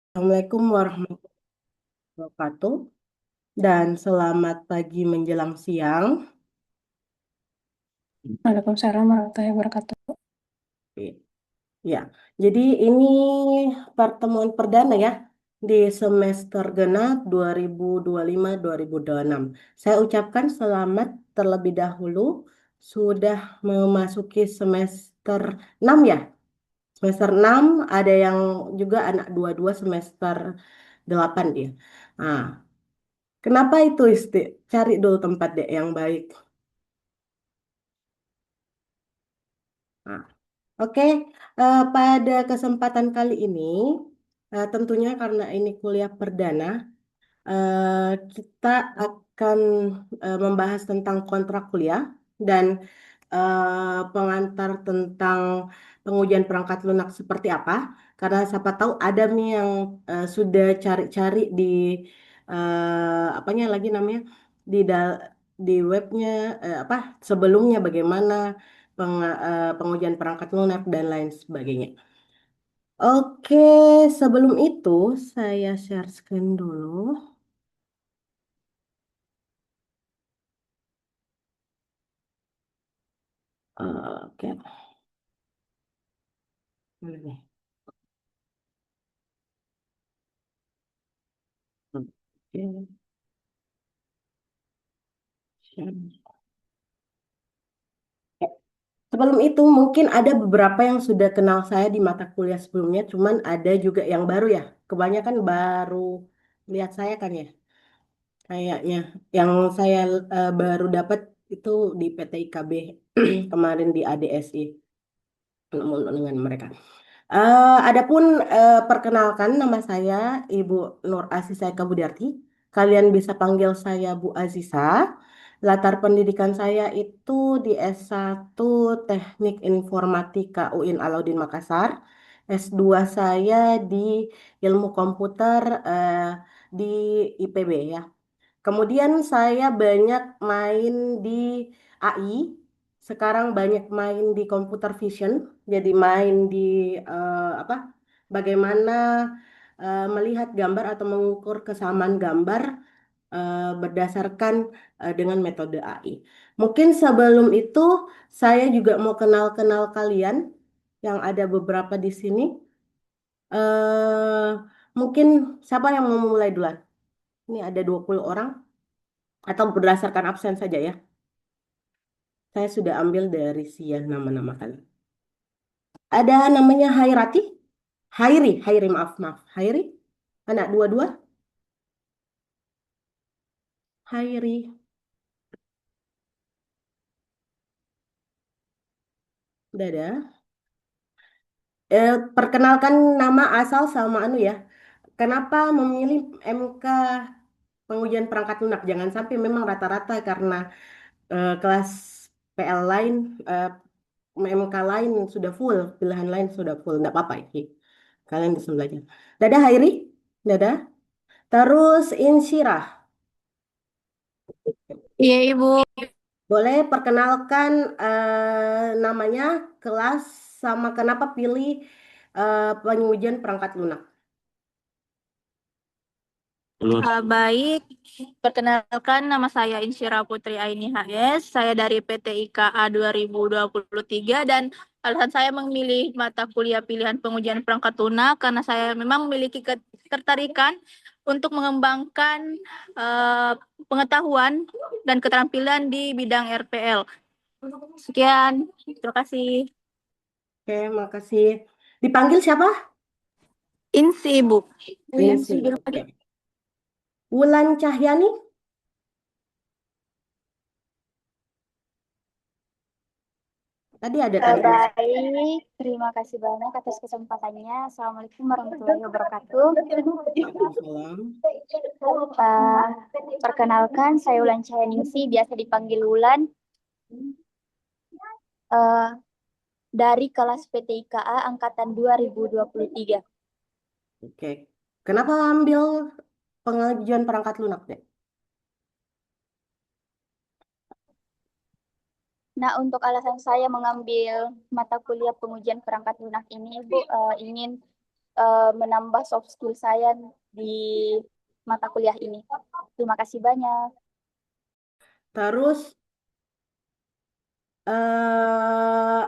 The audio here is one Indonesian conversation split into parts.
Assalamualaikum warahmatullahi wabarakatuh dan selamat pagi menjelang siang. Waalaikumsalam warahmatullahi wabarakatuh. Ya, jadi ini pertemuan perdana ya di semester genap 2025-2026. Saya ucapkan selamat terlebih dahulu sudah memasuki semester 6 ya. Semester 6 ada yang juga anak 22 semester 8 dia. Nah, kenapa itu Isti? Cari dulu tempat deh yang baik. Nah, oke, pada kesempatan kali ini, tentunya karena ini kuliah perdana, kita akan membahas tentang kontrak kuliah dan pengantar tentang pengujian perangkat lunak seperti apa. Karena siapa tahu ada nih yang sudah cari-cari di apanya lagi namanya di di webnya apa sebelumnya bagaimana pengujian perangkat lunak dan lain sebagainya. Oke, sebelum itu saya share screen dulu. Oke, boleh nih. Oke, share. Sebelum itu mungkin ada beberapa yang sudah kenal saya di mata kuliah sebelumnya, cuman ada juga yang baru ya. Kebanyakan baru lihat saya kan ya, kayaknya. Yang saya baru dapat itu di PT IKB kemarin di ADSI dengan mereka. Adapun perkenalkan nama saya Ibu Nur Asisai Kabudarti. Kalian bisa panggil saya Bu Aziza. Latar pendidikan saya itu di S1 Teknik Informatika UIN Alauddin Makassar. S2 saya di Ilmu Komputer di IPB ya. Kemudian saya banyak main di AI, sekarang banyak main di computer vision, jadi main di apa? Bagaimana melihat gambar atau mengukur kesamaan gambar berdasarkan dengan metode AI. Mungkin sebelum itu saya juga mau kenal-kenal kalian yang ada beberapa di sini. Eh, Mungkin siapa yang mau memulai duluan? Ini ada 20 orang atau berdasarkan absen saja ya. Saya sudah ambil dari siang nama-nama kalian. Ada namanya Hairati, Hairi, maaf, maaf. Hairi, anak dua-dua, Hairi, dadah. Perkenalkan nama asal sama anu ya. Kenapa memilih MK pengujian perangkat lunak? Jangan sampai memang rata-rata karena kelas PL lain, MK lain sudah full, pilihan lain sudah full. Nggak apa-apa ini. Kalian bisa belajar. Dadah Hairi, dadah. Terus Insyirah, Iya, Ibu. boleh perkenalkan namanya, kelas, sama kenapa pilih pengujian perangkat lunak. Baik, perkenalkan nama saya Insyira Putri Aini HS. Saya dari PT IKA 2023 dan alasan saya memilih mata kuliah pilihan pengujian perangkat lunak karena saya memang memiliki ketertarikan untuk mengembangkan eh, pengetahuan dan keterampilan di bidang RPL. Sekian, terima kasih. Oke, makasih. Dipanggil siapa? Insi, Ibu. Insi. Oke. Wulan Cahyani, tadi ada kan Insi. Baik, terima kasih banyak atas kesempatannya. Assalamualaikum warahmatullahi wabarakatuh. Waalaikumsalam. Perkenalkan, saya Ulan Cahaningsi, biasa dipanggil Ulan, eh, dari kelas PT IKA Angkatan 2023. Oke. Kenapa ambil pengajuan perangkat lunak, Dek? Nah, untuk alasan saya mengambil mata kuliah pengujian perangkat lunak ini, Ibu, ingin menambah soft skill saya di mata kuliah ini. Terima kasih banyak. Terus eh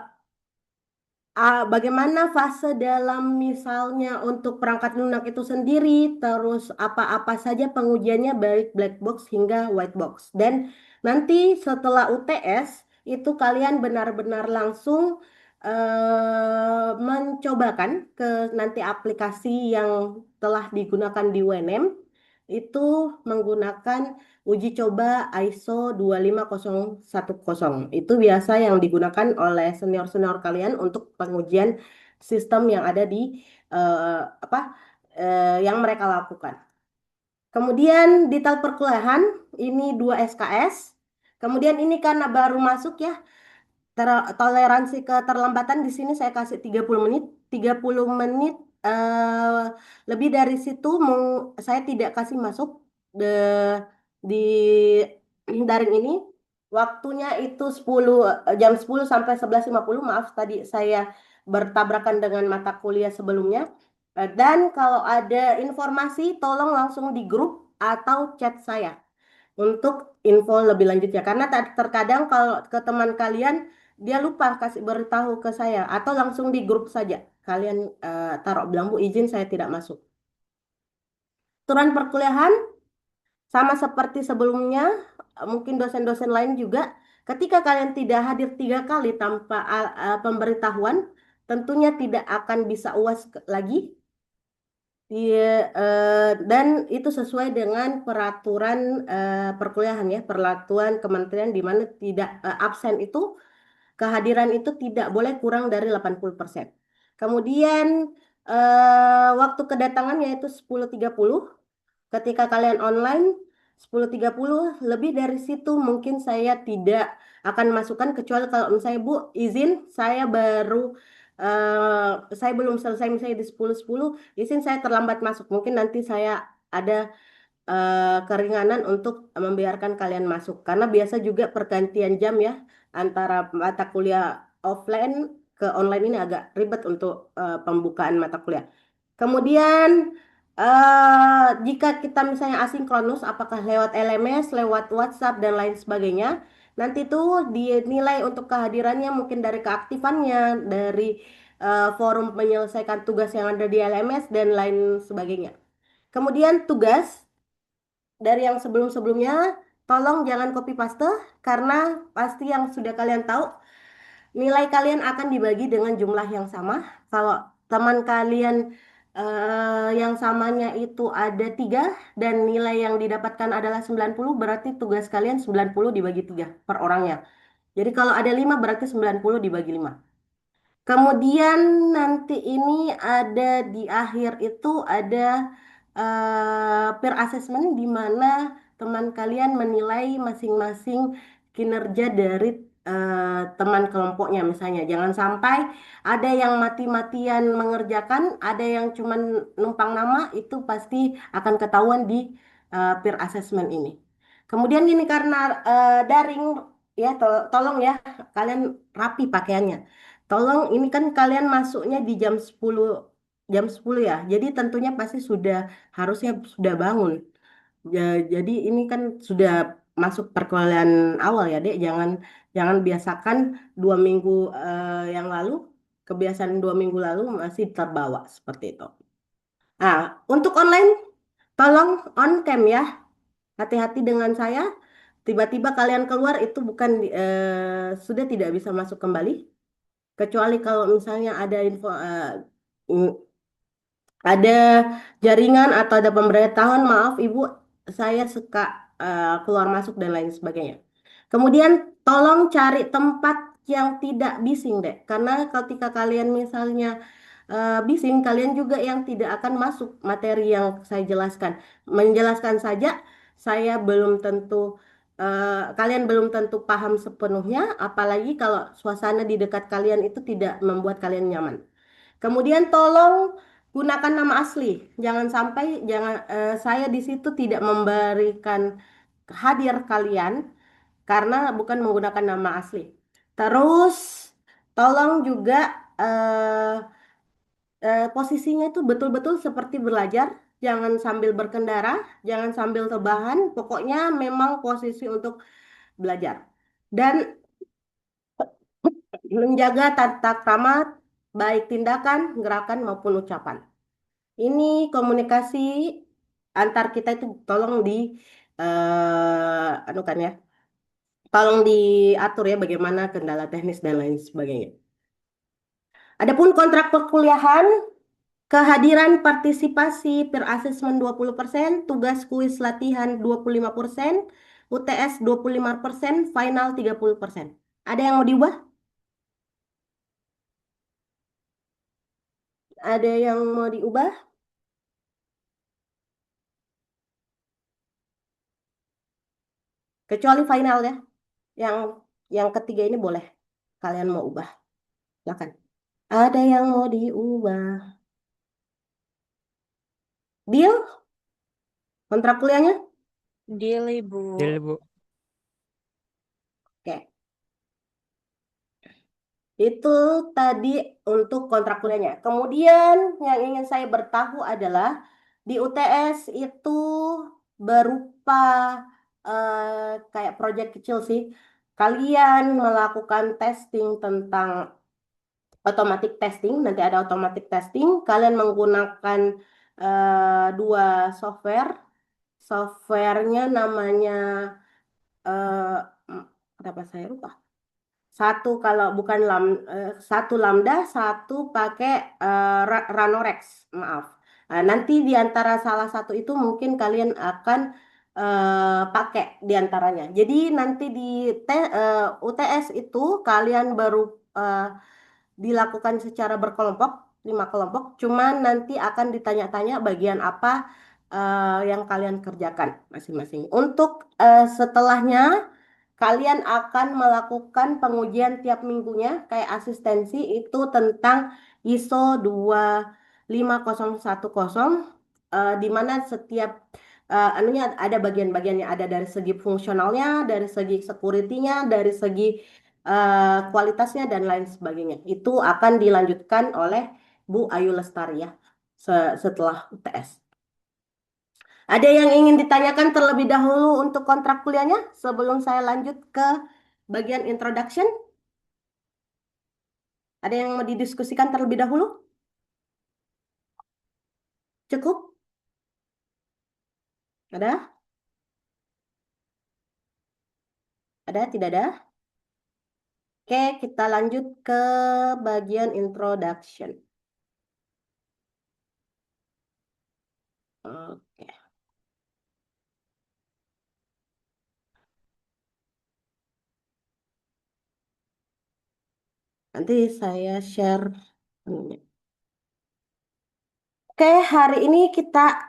bagaimana fase dalam misalnya untuk perangkat lunak itu sendiri, terus apa-apa saja pengujiannya baik black box hingga white box. Dan nanti setelah UTS itu kalian benar-benar langsung mencobakan ke nanti aplikasi yang telah digunakan di UNM itu menggunakan uji coba ISO 25010. Itu biasa yang digunakan oleh senior-senior kalian untuk pengujian sistem yang ada di apa yang mereka lakukan. Kemudian detail perkuliahan ini 2 SKS. Kemudian ini karena baru masuk ya, toleransi keterlambatan di sini saya kasih 30 menit. 30 menit eh, lebih dari situ saya tidak kasih masuk di daring ini. Waktunya itu 10 jam 10 sampai 11.50. Maaf tadi saya bertabrakan dengan mata kuliah sebelumnya. Dan kalau ada informasi tolong langsung di grup atau chat saya untuk info lebih lanjutnya. Karena terkadang kalau ke teman kalian dia lupa kasih beritahu ke saya atau langsung di grup saja. Kalian taruh bilang Bu izin saya tidak masuk. Aturan perkuliahan sama seperti sebelumnya, mungkin dosen-dosen lain juga. Ketika kalian tidak hadir 3 kali tanpa pemberitahuan, tentunya tidak akan bisa UAS lagi. Iya, dan itu sesuai dengan peraturan perkuliahan ya, peraturan kementerian di mana tidak absen itu kehadiran itu tidak boleh kurang dari 80%. Kemudian waktu kedatangan yaitu 10.30. Ketika kalian online 10.30 lebih dari situ mungkin saya tidak akan masukkan kecuali kalau misalnya Bu izin saya baru saya belum selesai misalnya di 10.10 izin saya terlambat masuk mungkin nanti saya ada keringanan untuk membiarkan kalian masuk karena biasa juga pergantian jam ya antara mata kuliah offline ke online ini agak ribet untuk pembukaan mata kuliah. Kemudian jika kita misalnya asinkronus apakah lewat LMS, lewat WhatsApp dan lain sebagainya, nanti tuh dinilai untuk kehadirannya mungkin dari keaktifannya, dari forum menyelesaikan tugas yang ada di LMS dan lain sebagainya. Kemudian tugas dari yang sebelum-sebelumnya, tolong jangan copy paste karena pasti yang sudah kalian tahu, nilai kalian akan dibagi dengan jumlah yang sama. Kalau teman kalian yang samanya itu ada 3 dan nilai yang didapatkan adalah 90, berarti tugas kalian 90 dibagi 3 per orangnya. Jadi kalau ada 5 berarti 90 dibagi 5. Kemudian nanti ini ada di akhir itu ada peer assessment di mana teman kalian menilai masing-masing kinerja dari teman kelompoknya misalnya. Jangan sampai ada yang mati-matian mengerjakan, ada yang cuman numpang nama itu pasti akan ketahuan di peer assessment ini. Kemudian ini karena daring ya tolong ya kalian rapi pakaiannya. Tolong ini kan kalian masuknya di jam 10 ya. Jadi tentunya pasti harusnya sudah bangun. Jadi ini kan sudah masuk perkuliahan awal ya, Dek. Jangan jangan biasakan 2 minggu yang lalu, kebiasaan 2 minggu lalu masih terbawa seperti itu. Nah, untuk online tolong on cam ya. Hati-hati dengan saya. Tiba-tiba kalian keluar itu bukan sudah tidak bisa masuk kembali. Kecuali kalau misalnya ada info ada jaringan atau ada pemberitahuan, maaf Ibu, saya suka keluar masuk dan lain sebagainya. Kemudian tolong cari tempat yang tidak bising deh, karena ketika kalian misalnya bising, kalian juga yang tidak akan masuk materi yang saya jelaskan. Menjelaskan saja, saya belum tentu kalian belum tentu paham sepenuhnya, apalagi kalau suasana di dekat kalian itu tidak membuat kalian nyaman. Kemudian tolong gunakan nama asli. Jangan sampai saya di situ tidak memberikan hadir kalian karena bukan menggunakan nama asli. Terus tolong juga posisinya itu betul-betul seperti belajar, jangan sambil berkendara, jangan sambil rebahan, pokoknya memang posisi untuk belajar. Dan menjaga tata krama, baik tindakan, gerakan maupun ucapan. Ini komunikasi antar kita itu tolong di anukan ya, tolong diatur ya bagaimana kendala teknis dan lain sebagainya. Adapun kontrak perkuliahan, kehadiran partisipasi peer assessment 20%, tugas kuis latihan 25%, UTS 25%, final 30%. Ada yang mau diubah? Ada yang mau diubah? Kecuali final ya. Yang yang ketiga ini boleh kalian mau ubah. Silakan. Ada yang mau diubah? Deal kontrak kuliahnya? Deal, Ibu. Deal, Bu. Oke. Itu tadi untuk kontrak kuliahnya. Kemudian yang ingin saya bertahu adalah di UTS itu berupa kayak proyek kecil sih. Kalian melakukan testing tentang automatic testing, nanti ada automatic testing. Kalian menggunakan dua software. Softwarenya namanya eh, kenapa saya lupa? Satu kalau bukan satu Lambda, satu pakai Ranorex, maaf. Nanti di antara salah satu itu mungkin kalian akan pakai di antaranya. Jadi nanti di UTS itu kalian baru eh, dilakukan secara berkelompok, 5 kelompok. Cuman nanti akan ditanya-tanya bagian apa yang kalian kerjakan masing-masing. Untuk setelahnya kalian akan melakukan pengujian tiap minggunya kayak asistensi itu tentang ISO 25010 di mana setiap anunya ada bagian-bagiannya ada dari segi fungsionalnya, dari segi security-nya, dari segi kualitasnya dan lain sebagainya. Itu akan dilanjutkan oleh Bu Ayu Lestari ya setelah UTS. Ada yang ingin ditanyakan terlebih dahulu untuk kontrak kuliahnya sebelum saya lanjut ke bagian introduction? Ada yang mau didiskusikan terlebih dahulu? Cukup? Ada? Ada? Tidak ada? Oke, kita lanjut ke bagian introduction. Oke. Nanti saya share ininya. Oke, hari ini kita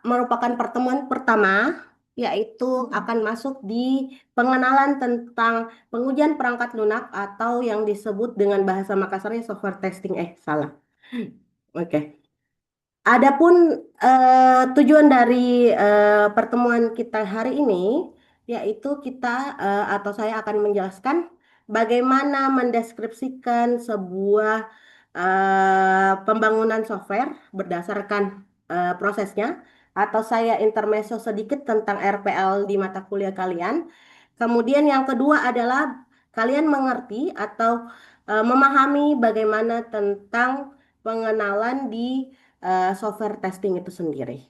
merupakan pertemuan pertama, yaitu akan masuk di pengenalan tentang pengujian perangkat lunak atau yang disebut dengan bahasa Makassarnya software testing. Salah. Oke. Adapun tujuan dari pertemuan kita hari ini, yaitu kita atau saya akan menjelaskan bagaimana mendeskripsikan sebuah pembangunan software berdasarkan prosesnya, atau saya intermezzo sedikit tentang RPL di mata kuliah kalian. Kemudian yang kedua adalah kalian mengerti atau memahami bagaimana tentang pengenalan di software testing itu sendiri.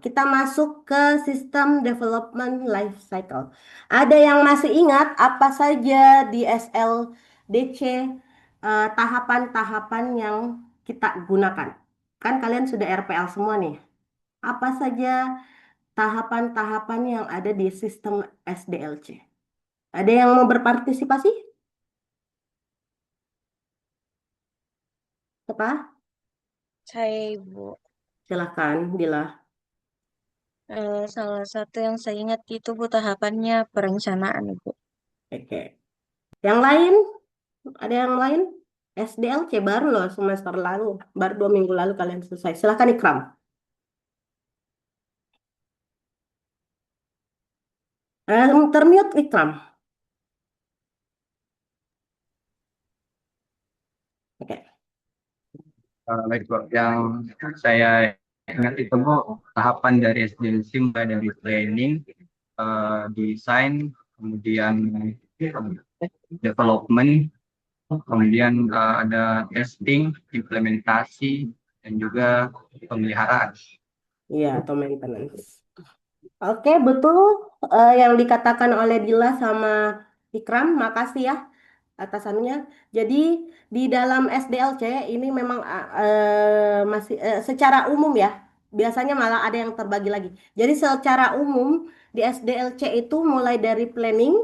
Kita masuk ke sistem development life cycle. Ada yang masih ingat apa saja di SLDC tahapan-tahapan yang kita gunakan? Kan kalian sudah RPL semua nih. Apa saja tahapan-tahapan yang ada di sistem SDLC? Ada yang mau berpartisipasi? Apa? Saya, Ibu. Silahkan, Dila. Salah satu yang saya ingat itu Bu tahapannya perencanaan, Ibu. Oke. Yang lain? Ada yang lain? SDLC baru loh semester lalu. Baru 2 minggu lalu kalian selesai. Silahkan Ikram. Termute Ikram. Oke. Baik, Bu. Yang saya ingat itu Bu, tahapan dari SDLC mulai dari planning, desain, kemudian development, kemudian ada testing, implementasi, dan juga pemeliharaan. Iya, atau maintenance. Oke, betul yang dikatakan oleh Dila sama Ikram, makasih ya atasannya. Jadi di dalam SDLC ini memang masih secara umum ya, biasanya malah ada yang terbagi lagi. Jadi secara umum di SDLC itu mulai dari planning,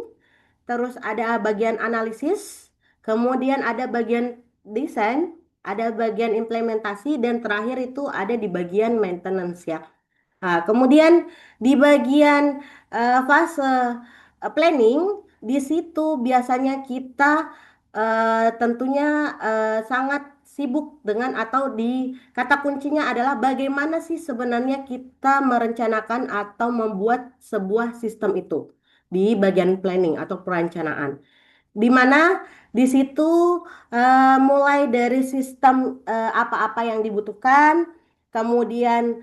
terus ada bagian analisis, kemudian ada bagian desain, ada bagian implementasi, dan terakhir itu ada di bagian maintenance ya. Nah, kemudian di bagian fase planning, di situ biasanya kita tentunya sangat sibuk dengan atau di kata kuncinya adalah bagaimana sih sebenarnya kita merencanakan atau membuat sebuah sistem itu di bagian planning atau perencanaan di mana di situ mulai dari sistem apa-apa yang dibutuhkan, kemudian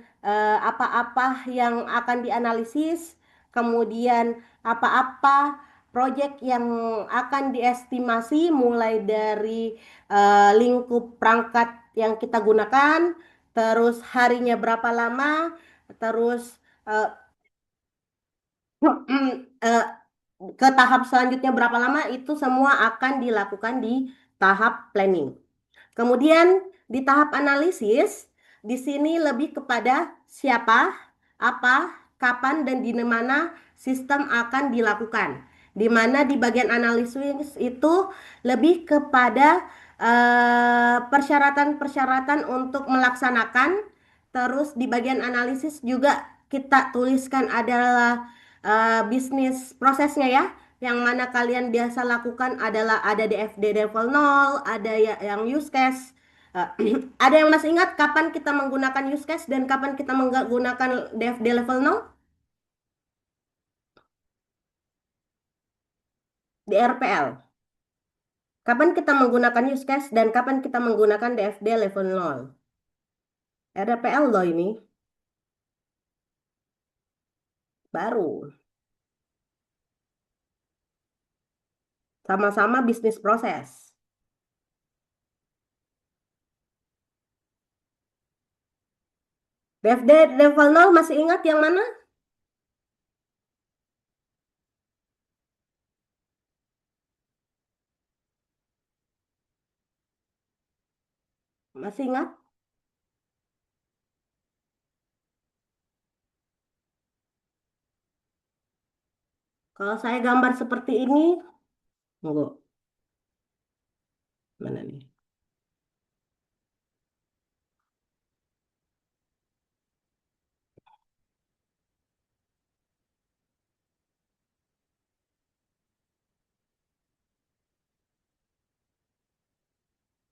apa-apa yang akan dianalisis, kemudian apa-apa proyek yang akan diestimasi mulai dari lingkup perangkat yang kita gunakan, terus harinya berapa lama, terus eh, eh, ke tahap selanjutnya berapa lama itu semua akan dilakukan di tahap planning. Kemudian di tahap analisis, di sini lebih kepada siapa, apa, kapan, dan di mana sistem akan dilakukan. Di mana di bagian analisis itu lebih kepada persyaratan-persyaratan untuk melaksanakan. Terus di bagian analisis juga kita tuliskan adalah bisnis prosesnya ya. Yang mana kalian biasa lakukan adalah ada DFD level 0, ada yang use case. Ada yang masih ingat kapan kita menggunakan use case dan kapan kita menggunakan DFD level 0 di RPL? Kapan kita menggunakan use case dan kapan kita menggunakan DFD level 0? RPL loh ini, baru. Sama-sama bisnis proses. DFD level 0 masih ingat yang mana? Masih ingat? Kalau saya gambar seperti ini, tunggu, mana nih?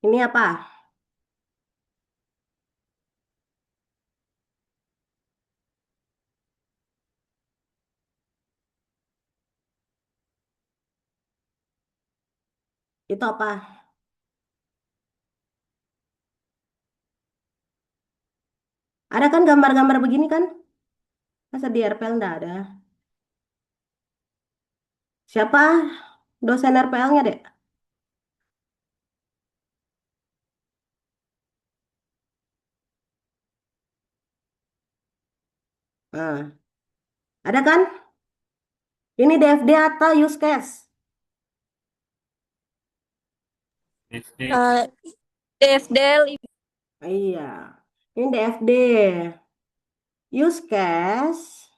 Ini apa? Itu apa? Ada kan gambar-gambar begini kan? Masa di RPL enggak ada? Siapa dosen RPL-nya, Dek? Nah, ada kan? Ini DFD atau use case? Eh, DFD Iya, ini DFD. Use case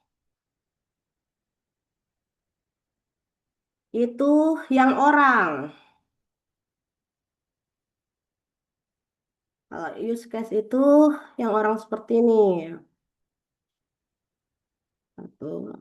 itu yang orang. Kalau use case itu yang orang seperti ini. Satu.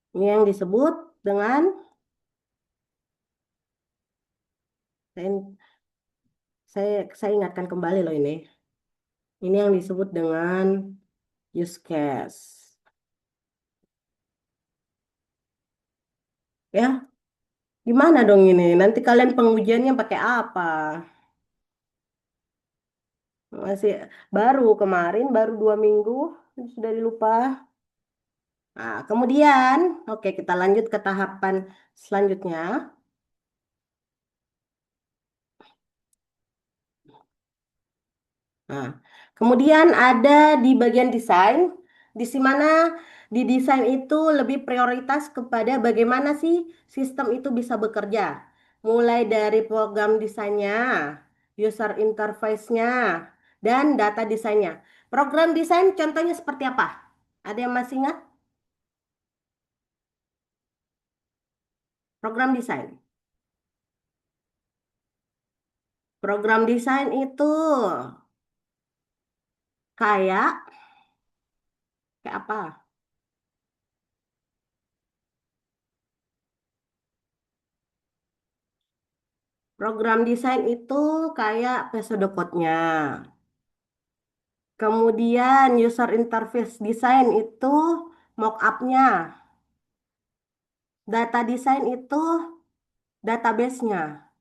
Ini yang disebut dengan Saya, saya ingatkan kembali loh ini. Ini yang disebut dengan use case. Ya, gimana dong ini? Nanti kalian pengujiannya pakai apa? Masih baru kemarin, baru 2 minggu, sudah dilupa. Nah, kemudian, oke kita lanjut ke tahapan selanjutnya. Nah, kemudian ada di bagian desain, mana di desain itu lebih prioritas kepada bagaimana sih sistem itu bisa bekerja. Mulai dari program desainnya, user interface-nya, dan data desainnya. Program desain contohnya seperti apa? Ada yang masih ingat? Program desain. Program desain itu kayak kayak apa? Program desain itu kayak pseudocode-nya. Kemudian user interface design itu mockup-nya. Data design itu database-nya.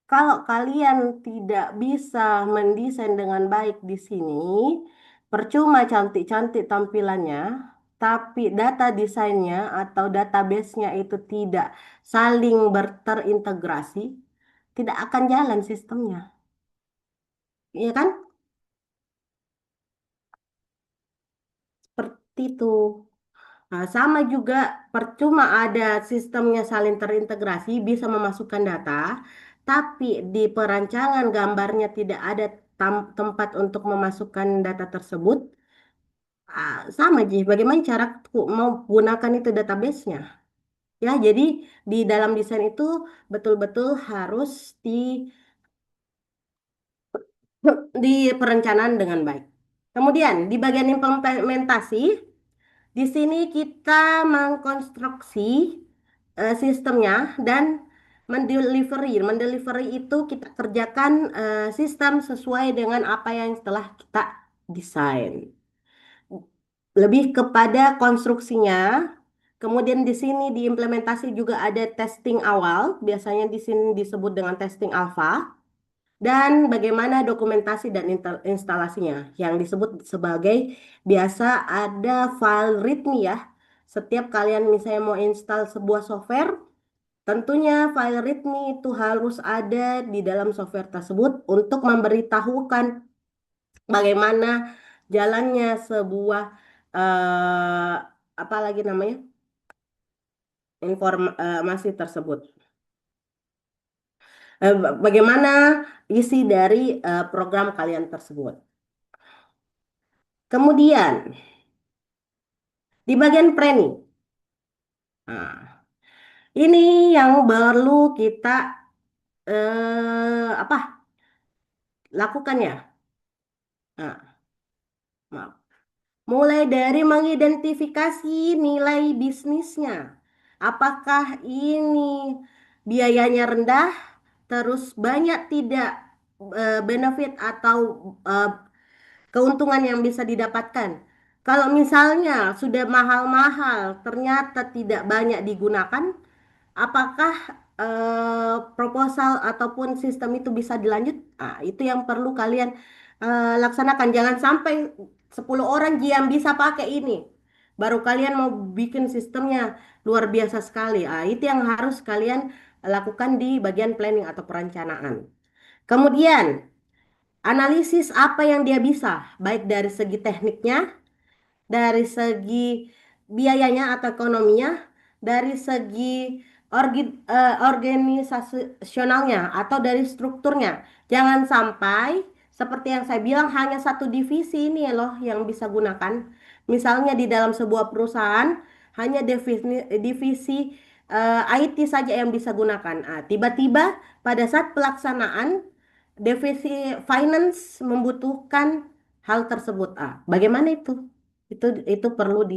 Kalau kalian tidak bisa mendesain dengan baik di sini, percuma cantik-cantik tampilannya, tapi data desainnya atau database-nya itu tidak saling berterintegrasi, tidak akan jalan sistemnya. Iya kan? Seperti itu. Nah, sama juga percuma ada sistemnya saling terintegrasi, bisa memasukkan data, tapi di perancangan gambarnya tidak ada tempat untuk memasukkan data tersebut. Sama Ji, bagaimana cara mau gunakan itu database-nya? Ya, jadi di dalam desain itu betul-betul harus di perencanaan dengan baik. Kemudian di bagian implementasi, di sini kita mengkonstruksi sistemnya dan mendelivery. Mendelivery itu kita kerjakan sistem sesuai dengan apa yang telah kita desain. Lebih kepada konstruksinya. Kemudian di sini diimplementasi juga ada testing awal, biasanya di sini disebut dengan testing alpha. Dan bagaimana dokumentasi dan instalasinya yang disebut sebagai biasa ada file readme ya. Setiap kalian misalnya mau install sebuah software, tentunya file readme itu harus ada di dalam software tersebut untuk memberitahukan bagaimana jalannya sebuah eh, apa lagi namanya informasi tersebut. Bagaimana isi dari program kalian tersebut. Kemudian di bagian planning. Nah, ini yang perlu kita apa lakukan ya. Nah, maaf. Mulai dari mengidentifikasi nilai bisnisnya. Apakah ini biayanya rendah, terus banyak tidak benefit atau eh, keuntungan yang bisa didapatkan. Kalau misalnya sudah mahal-mahal, ternyata tidak banyak digunakan, apakah proposal ataupun sistem itu bisa dilanjut? Nah, itu yang perlu kalian laksanakan. Jangan sampai 10 orang yang bisa pakai ini. Baru kalian mau bikin sistemnya luar biasa sekali. Itu yang harus kalian lakukan di bagian planning atau perencanaan. Kemudian, analisis apa yang dia bisa, baik dari segi tekniknya, dari segi biayanya atau ekonominya, dari segi organisasionalnya atau dari strukturnya. Jangan sampai seperti yang saya bilang hanya satu divisi ini loh yang bisa gunakan. Misalnya di dalam sebuah perusahaan hanya divisi IT saja yang bisa gunakan. Tiba-tiba pada saat pelaksanaan divisi finance membutuhkan hal tersebut. Bagaimana itu? Itu perlu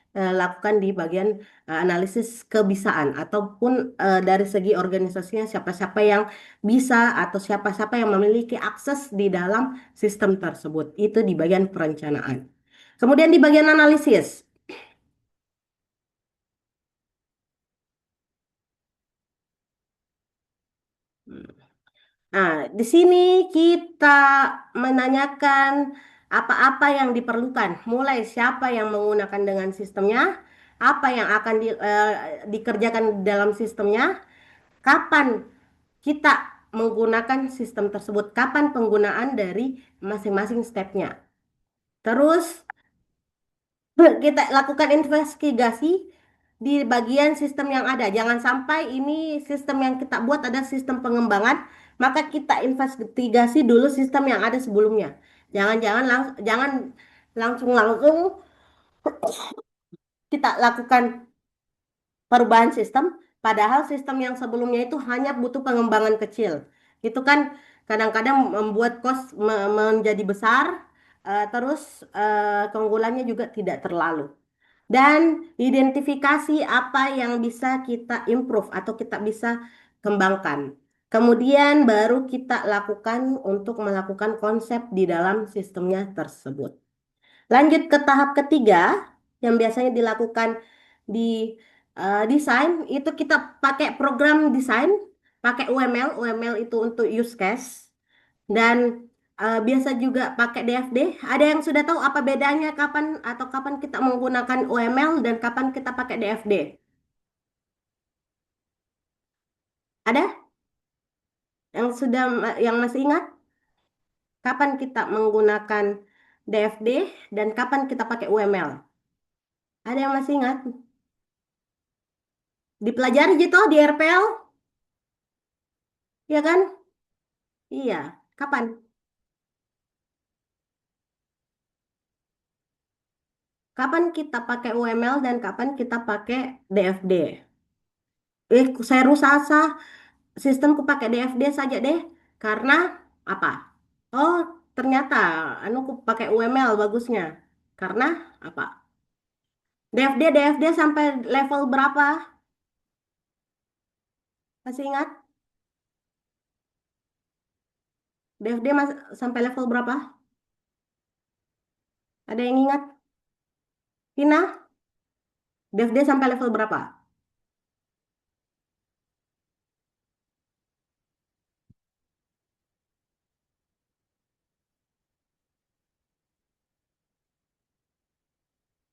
lakukan di bagian analisis kebisaan ataupun dari segi organisasinya siapa-siapa yang bisa atau siapa-siapa yang memiliki akses di dalam sistem tersebut. Itu di bagian perencanaan. Kemudian di bagian analisis. Nah, di sini kita menanyakan apa-apa yang diperlukan, mulai siapa yang menggunakan dengan sistemnya, apa yang akan dikerjakan dalam sistemnya, kapan kita menggunakan sistem tersebut, kapan penggunaan dari masing-masing stepnya. Terus kita lakukan investigasi di bagian sistem yang ada. Jangan sampai ini sistem yang kita buat ada sistem pengembangan, maka kita investigasi dulu sistem yang ada sebelumnya. Jangan langsung kita lakukan perubahan sistem, padahal sistem yang sebelumnya itu hanya butuh pengembangan kecil. Itu kan kadang-kadang membuat menjadi besar, terus keunggulannya juga tidak terlalu. Dan identifikasi apa yang bisa kita improve atau kita bisa kembangkan. Kemudian baru kita lakukan untuk melakukan konsep di dalam sistemnya tersebut. Lanjut ke tahap ketiga yang biasanya dilakukan di desain itu kita pakai program desain, pakai UML. UML itu untuk use case dan biasa juga pakai DFD. Ada yang sudah tahu apa bedanya kapan kita menggunakan UML dan kapan kita pakai DFD? Ada yang masih ingat kapan kita menggunakan DFD dan kapan kita pakai UML? Ada yang masih ingat? Dipelajari gitu di RPL, ya kan? Iya. Kapan? Kapan kita pakai UML dan kapan kita pakai DFD? Saya rusak sistemku pakai DFD saja deh. Karena apa? Oh, ternyata ku pakai UML bagusnya. Karena apa? DFD sampai level berapa? Masih ingat? Sampai level berapa? Ada yang ingat? Tina, DFD sampai level berapa?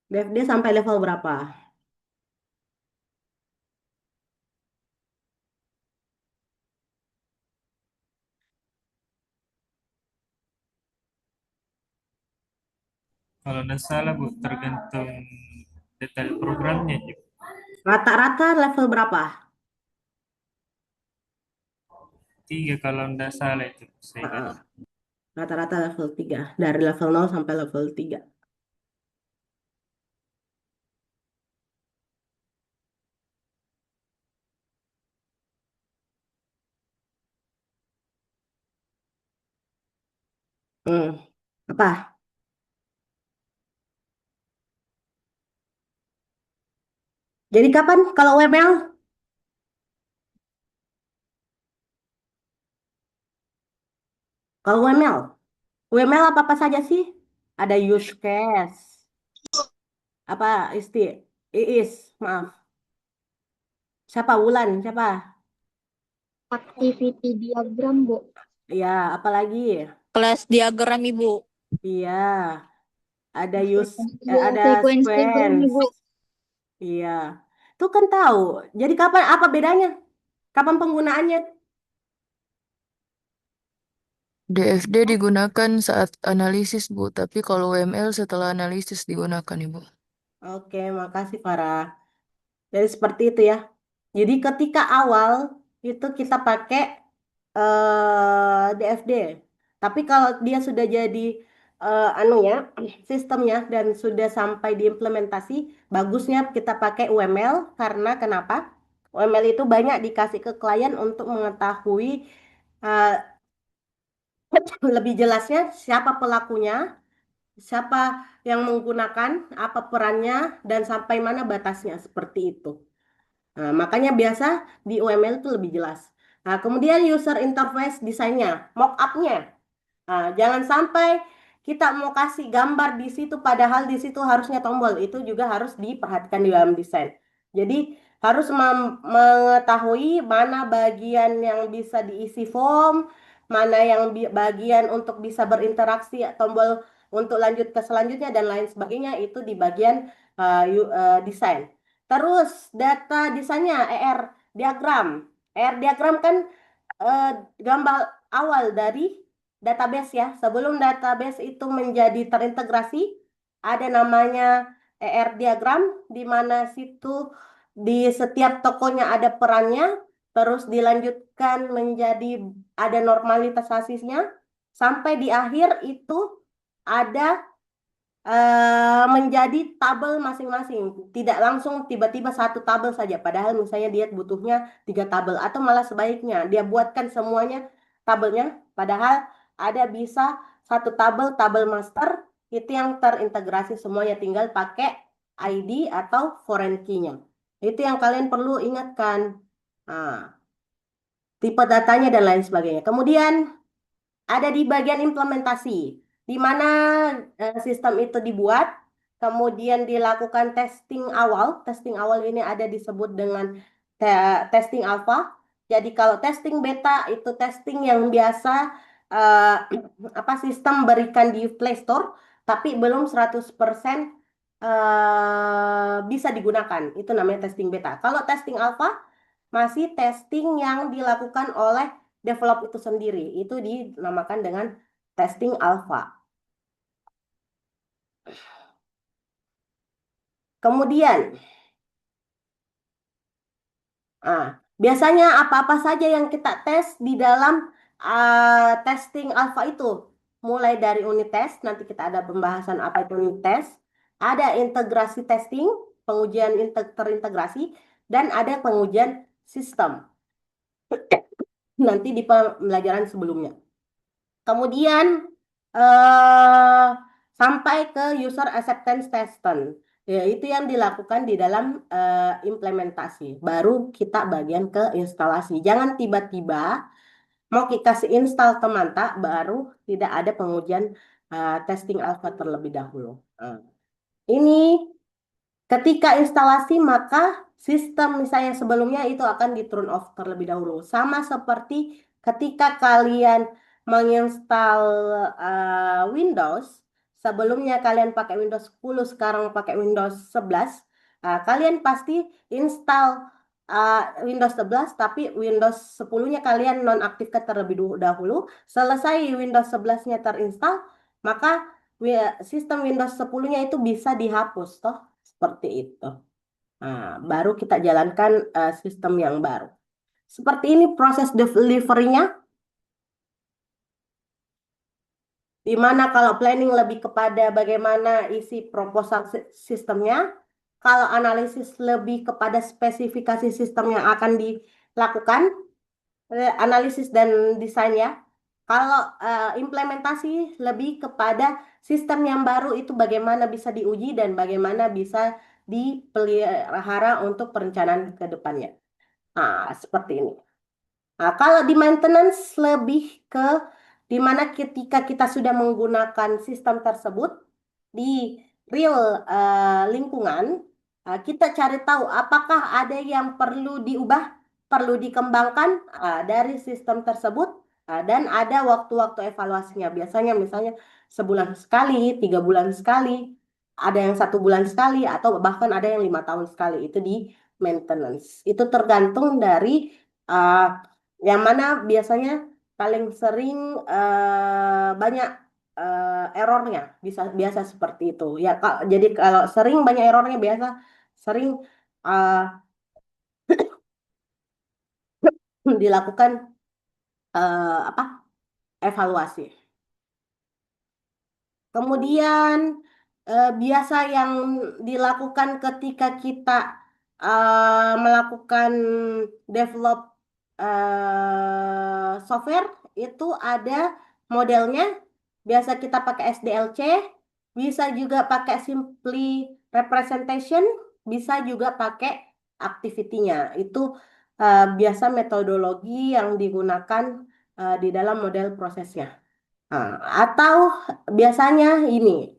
DFD sampai level berapa? Kalau tidak salah Bu, tergantung detail programnya juga. Rata-rata level berapa? 3 kalau tidak salah itu saya ingat. Heeh. Rata-rata level 3. Dari level 0 sampai level 3. Apa? Jadi kapan kalau UML? Kalau UML? UML apa-apa saja sih? Ada use case. Apa Iis, maaf. Siapa? Wulan, siapa? Activity diagram, Bu. Ya, apalagi? Kelas diagram Ibu. Iya, ada ada Sequence diagram, sequence. Bu. Iya. Itu kan tahu. Jadi kapan apa bedanya? Kapan penggunaannya? DFD digunakan saat analisis, Bu, tapi kalau WML setelah analisis digunakan, Ibu. Oke, makasih Farah. Jadi seperti itu ya. Jadi ketika awal itu kita pakai DFD. Tapi kalau dia sudah jadi anunya sistemnya dan sudah sampai diimplementasi, bagusnya kita pakai UML karena kenapa? UML itu banyak dikasih ke klien untuk mengetahui eh, lebih jelasnya siapa pelakunya, siapa yang menggunakan, apa perannya, dan sampai mana batasnya, seperti itu. Nah, makanya biasa di UML itu lebih jelas. Nah, kemudian user interface desainnya, mock-up-nya. Nah, jangan sampai kita mau kasih gambar di situ, padahal di situ harusnya tombol. Itu juga harus diperhatikan di dalam desain. Jadi harus mengetahui mana bagian yang bisa diisi form, mana yang bagian untuk bisa berinteraksi, tombol untuk lanjut ke selanjutnya dan lain sebagainya. Itu di bagian desain. Terus data desainnya ER diagram. ER diagram kan eh, gambar awal dari database ya. Sebelum database itu menjadi terintegrasi, ada namanya ER diagram, di mana situ di setiap tokonya ada perannya, terus dilanjutkan menjadi ada normalisasinya, sampai di akhir itu ada menjadi tabel masing-masing. Tidak langsung tiba-tiba satu tabel saja. Padahal misalnya dia butuhnya 3 tabel. Atau malah sebaliknya. Dia buatkan semuanya tabelnya. Padahal ada bisa satu tabel, tabel master. Itu yang terintegrasi semuanya. Tinggal pakai ID atau foreign key-nya. Itu yang kalian perlu ingatkan. Nah, tipe datanya dan lain sebagainya. Kemudian ada di bagian implementasi, di mana sistem itu dibuat, kemudian dilakukan testing awal. Testing awal ini ada disebut dengan testing alpha. Jadi kalau testing beta itu testing yang biasa eh, apa sistem berikan di Play Store, tapi belum 100% bisa digunakan. Itu namanya testing beta. Kalau testing alpha masih testing yang dilakukan oleh develop itu sendiri. Itu dinamakan dengan testing alpha. Kemudian, biasanya apa-apa saja yang kita tes di dalam testing alpha itu. Mulai dari unit test, nanti kita ada pembahasan apa itu unit test. Ada integrasi testing, pengujian terintegrasi, dan ada pengujian sistem. Nanti di pembelajaran sebelumnya. Kemudian eh, sampai ke user acceptance testing. Ya, itu yang dilakukan di dalam implementasi. Baru kita bagian ke instalasi. Jangan tiba-tiba mau kita kasih install ke Manta, baru tidak ada pengujian testing alpha terlebih dahulu. Ini ketika instalasi maka sistem misalnya sebelumnya itu akan di turn off terlebih dahulu. Sama seperti ketika kalian menginstal Windows, sebelumnya kalian pakai Windows 10, sekarang pakai Windows 11, kalian pasti install Windows 11, tapi Windows 10-nya kalian nonaktifkan terlebih dahulu. Selesai Windows 11-nya terinstall, maka sistem Windows 10-nya itu bisa dihapus, toh. Seperti itu. Nah, baru kita jalankan sistem yang baru. Seperti ini proses delivery-nya. Di mana kalau planning lebih kepada bagaimana isi proposal sistemnya. Kalau analisis lebih kepada spesifikasi sistem yang akan dilakukan. Analisis dan desainnya. Kalau implementasi lebih kepada sistem yang baru itu bagaimana bisa diuji dan bagaimana bisa dipelihara untuk perencanaan ke depannya. Nah, seperti ini. Nah, kalau di maintenance lebih ke di mana ketika kita sudah menggunakan sistem tersebut di real lingkungan, kita cari tahu apakah ada yang perlu diubah, perlu dikembangkan dari sistem tersebut, dan ada waktu-waktu evaluasinya. Biasanya misalnya sebulan sekali, 3 bulan sekali, ada yang 1 bulan sekali, atau bahkan ada yang 5 tahun sekali. Itu di maintenance. Itu tergantung dari uh, yang mana biasanya paling sering banyak errornya, biasa seperti itu ya Kak. Jadi kalau sering banyak errornya biasa sering uh, dilakukan apa evaluasi. Kemudian biasa yang dilakukan ketika kita melakukan develop software itu ada modelnya. Biasa kita pakai SDLC, bisa juga pakai simply representation, bisa juga pakai activity-nya. Itu biasa metodologi yang digunakan di dalam model prosesnya. Nah, atau biasanya ini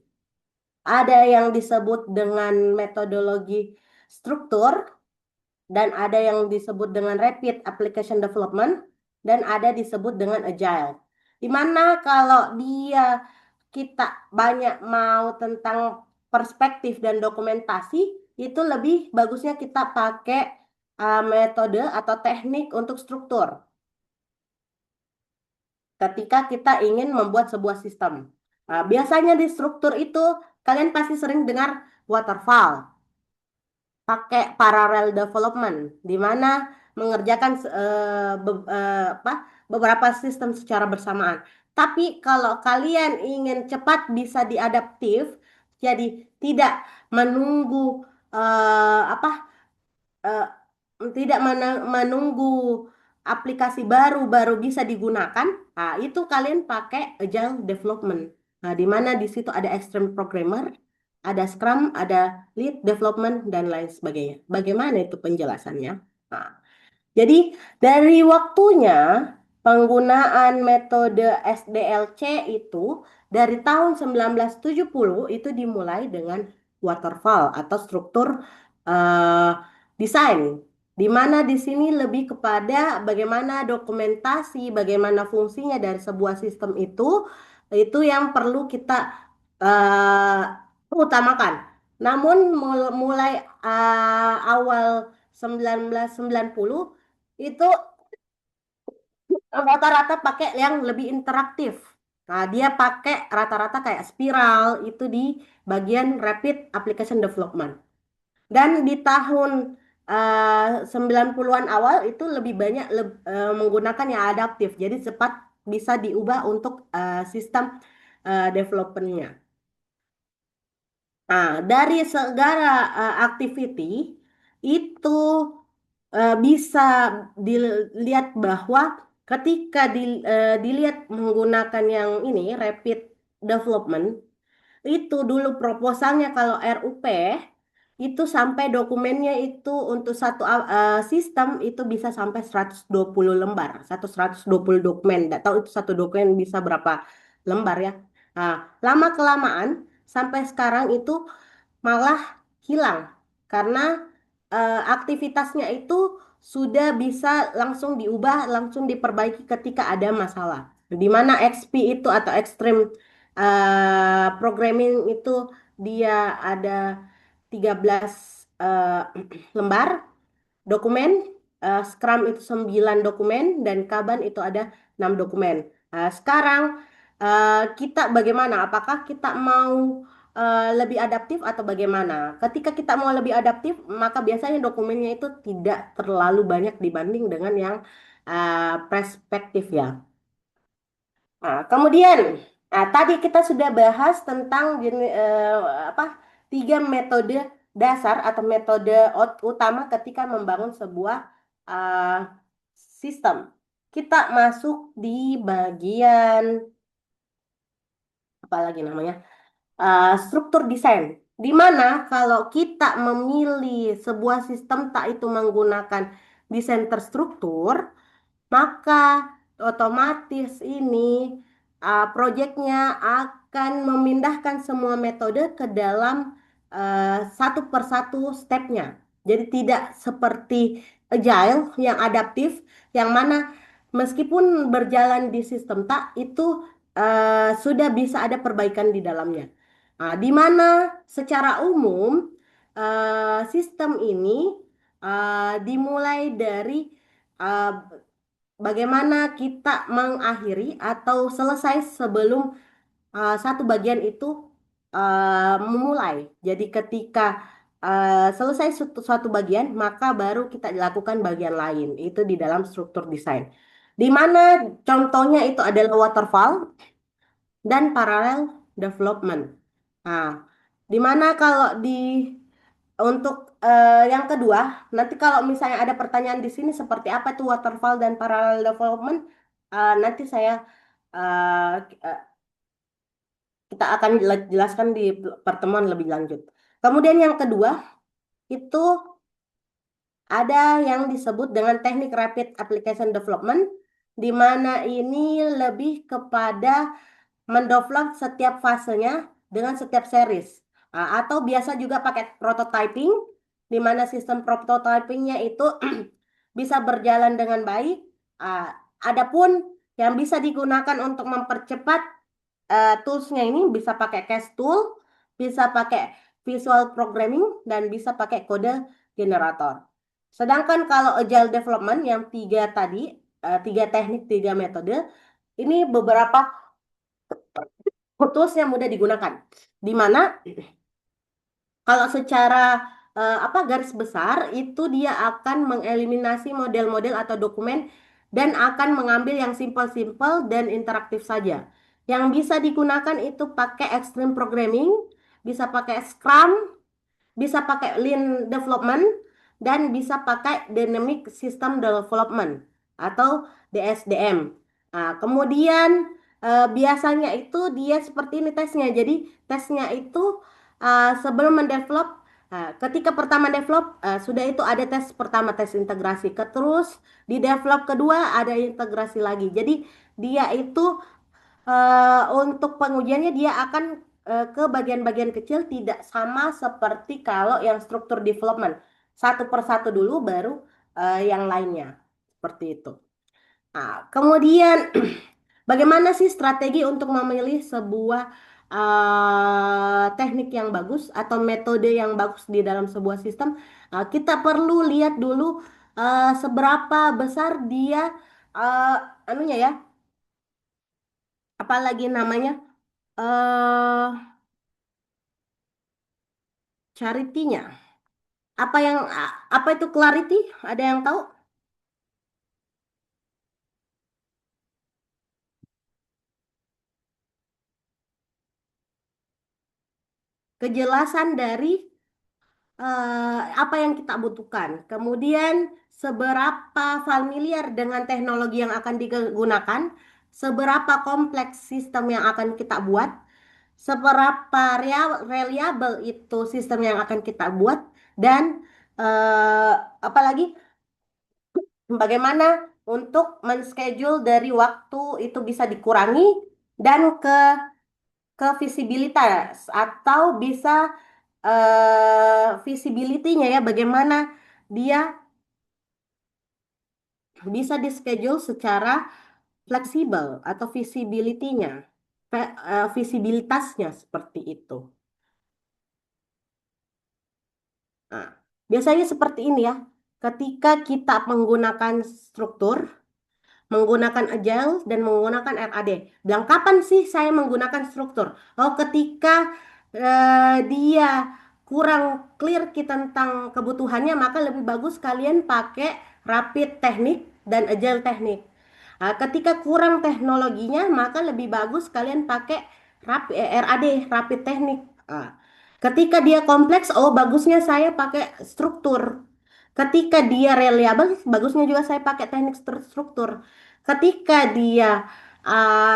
ada yang disebut dengan metodologi struktur dan ada yang disebut dengan rapid application development dan ada disebut dengan agile. Dimana kalau kita banyak mau tentang perspektif dan dokumentasi, itu lebih bagusnya kita pakai metode atau teknik untuk struktur ketika kita ingin membuat sebuah sistem. Biasanya di struktur itu kalian pasti sering dengar waterfall, pakai parallel development, di mana mengerjakan beberapa sistem secara bersamaan. Tapi kalau kalian ingin cepat bisa diadaptif, jadi tidak menunggu eh, apa eh, tidak menunggu aplikasi baru bisa digunakan, nah, itu kalian pakai agile development. Nah, di mana di situ ada extreme programmer, ada Scrum, ada lead development dan lain sebagainya. Bagaimana itu penjelasannya? Nah, jadi dari waktunya penggunaan metode SDLC itu dari tahun 1970 itu dimulai dengan waterfall atau struktur eh, desain, di mana di sini lebih kepada bagaimana dokumentasi, bagaimana fungsinya dari sebuah sistem itu yang perlu kita eh, utamakan. Namun mulai awal 1990 itu rata-rata pakai yang lebih interaktif. Nah, dia pakai rata-rata kayak spiral itu di bagian rapid application development. Dan di tahun 90-an awal itu lebih banyak menggunakan yang adaptif. Jadi cepat bisa diubah untuk sistem development-nya. Nah, dari segala activity itu bisa dilihat bahwa ketika dilihat menggunakan yang ini rapid development itu dulu proposalnya kalau RUP itu sampai dokumennya itu untuk satu sistem itu bisa sampai 120 lembar, 120 dokumen. Nggak tahu itu satu dokumen bisa berapa lembar ya. Nah, lama kelamaan sampai sekarang itu malah hilang karena aktivitasnya itu sudah bisa langsung diubah, langsung diperbaiki ketika ada masalah. Di mana XP itu atau Extreme Programming itu dia ada 13 lembar dokumen, Scrum itu 9 dokumen, dan Kanban itu ada 6 dokumen. Sekarang kita bagaimana? Apakah kita mau lebih adaptif atau bagaimana? Ketika kita mau lebih adaptif, maka biasanya dokumennya itu tidak terlalu banyak dibanding dengan yang perspektif ya. Kemudian, tadi kita sudah bahas tentang apa, 3 metode dasar atau metode utama ketika membangun sebuah uh, sistem. Kita masuk di bagian apa lagi namanya? Struktur desain. Di mana kalau kita memilih sebuah sistem tak itu menggunakan desain terstruktur, maka otomatis ini proyeknya akan memindahkan semua metode ke dalam satu persatu stepnya. Jadi tidak seperti agile yang adaptif, yang mana meskipun berjalan di sistem tak itu sudah bisa ada perbaikan di dalamnya. Di mana secara umum sistem ini dimulai dari uh, bagaimana kita mengakhiri atau selesai sebelum satu bagian itu memulai. Jadi ketika selesai suatu bagian, maka baru kita dilakukan bagian lain. Itu di dalam struktur desain. Di mana contohnya itu adalah waterfall dan parallel development. Nah, di mana kalau untuk yang kedua, nanti kalau misalnya ada pertanyaan di sini seperti apa itu waterfall dan parallel development, nanti saya uh, kita akan jelaskan di pertemuan lebih lanjut. Kemudian yang kedua itu ada yang disebut dengan teknik rapid application development, di mana ini lebih kepada mendevelop setiap fasenya dengan setiap series. Atau biasa juga pakai prototyping, di mana sistem prototypingnya itu bisa berjalan dengan baik. Adapun yang bisa digunakan untuk mempercepat toolsnya ini bisa pakai CAS tool, bisa pakai visual programming, dan bisa pakai kode generator. Sedangkan kalau agile development yang tiga tadi, tiga teknik, tiga metode, ini beberapa tools yang mudah digunakan. Di mana kalau secara garis besar itu dia akan mengeliminasi model-model atau dokumen dan akan mengambil yang simpel-simpel dan interaktif saja. Yang bisa digunakan itu pakai extreme programming, bisa pakai Scrum, bisa pakai Lean Development, dan bisa pakai Dynamic System Development atau DSDM. Kemudian biasanya itu dia seperti ini tesnya. Jadi tesnya itu sebelum mendevelop, ketika pertama develop sudah itu ada tes pertama, tes integrasi. Terus di develop kedua ada integrasi lagi. Jadi dia itu untuk pengujiannya dia akan ke bagian-bagian kecil, tidak sama seperti kalau yang struktur development. Satu persatu dulu baru yang lainnya. Seperti itu. Kemudian bagaimana sih strategi untuk memilih sebuah teknik yang bagus atau metode yang bagus di dalam sebuah sistem? Kita perlu lihat dulu seberapa besar dia anunya ya, apalagi namanya eh charity-nya. Apa itu clarity? Ada yang tahu? Kejelasan dari apa yang kita butuhkan. Kemudian seberapa familiar dengan teknologi yang akan digunakan, seberapa kompleks sistem yang akan kita buat, seberapa reliable itu sistem yang akan kita buat, dan eh, apalagi bagaimana untuk menschedule dari waktu itu bisa dikurangi dan ke visibilitas atau bisa visibility-nya ya, bagaimana dia bisa di schedule secara fleksibel atau visibility-nya, visibilitasnya seperti itu. Nah, biasanya seperti ini ya, ketika kita menggunakan struktur, menggunakan agile, dan menggunakan RAD. Bilang kapan sih saya menggunakan struktur? Oh, ketika dia kurang clear kita tentang kebutuhannya, maka lebih bagus kalian pakai rapid teknik dan agile teknik. Ketika kurang teknologinya, maka lebih bagus kalian pakai RAD, rapid teknik. Ketika dia kompleks, oh bagusnya saya pakai struktur. Ketika dia reliable, bagusnya juga saya pakai teknik struktur. Ketika dia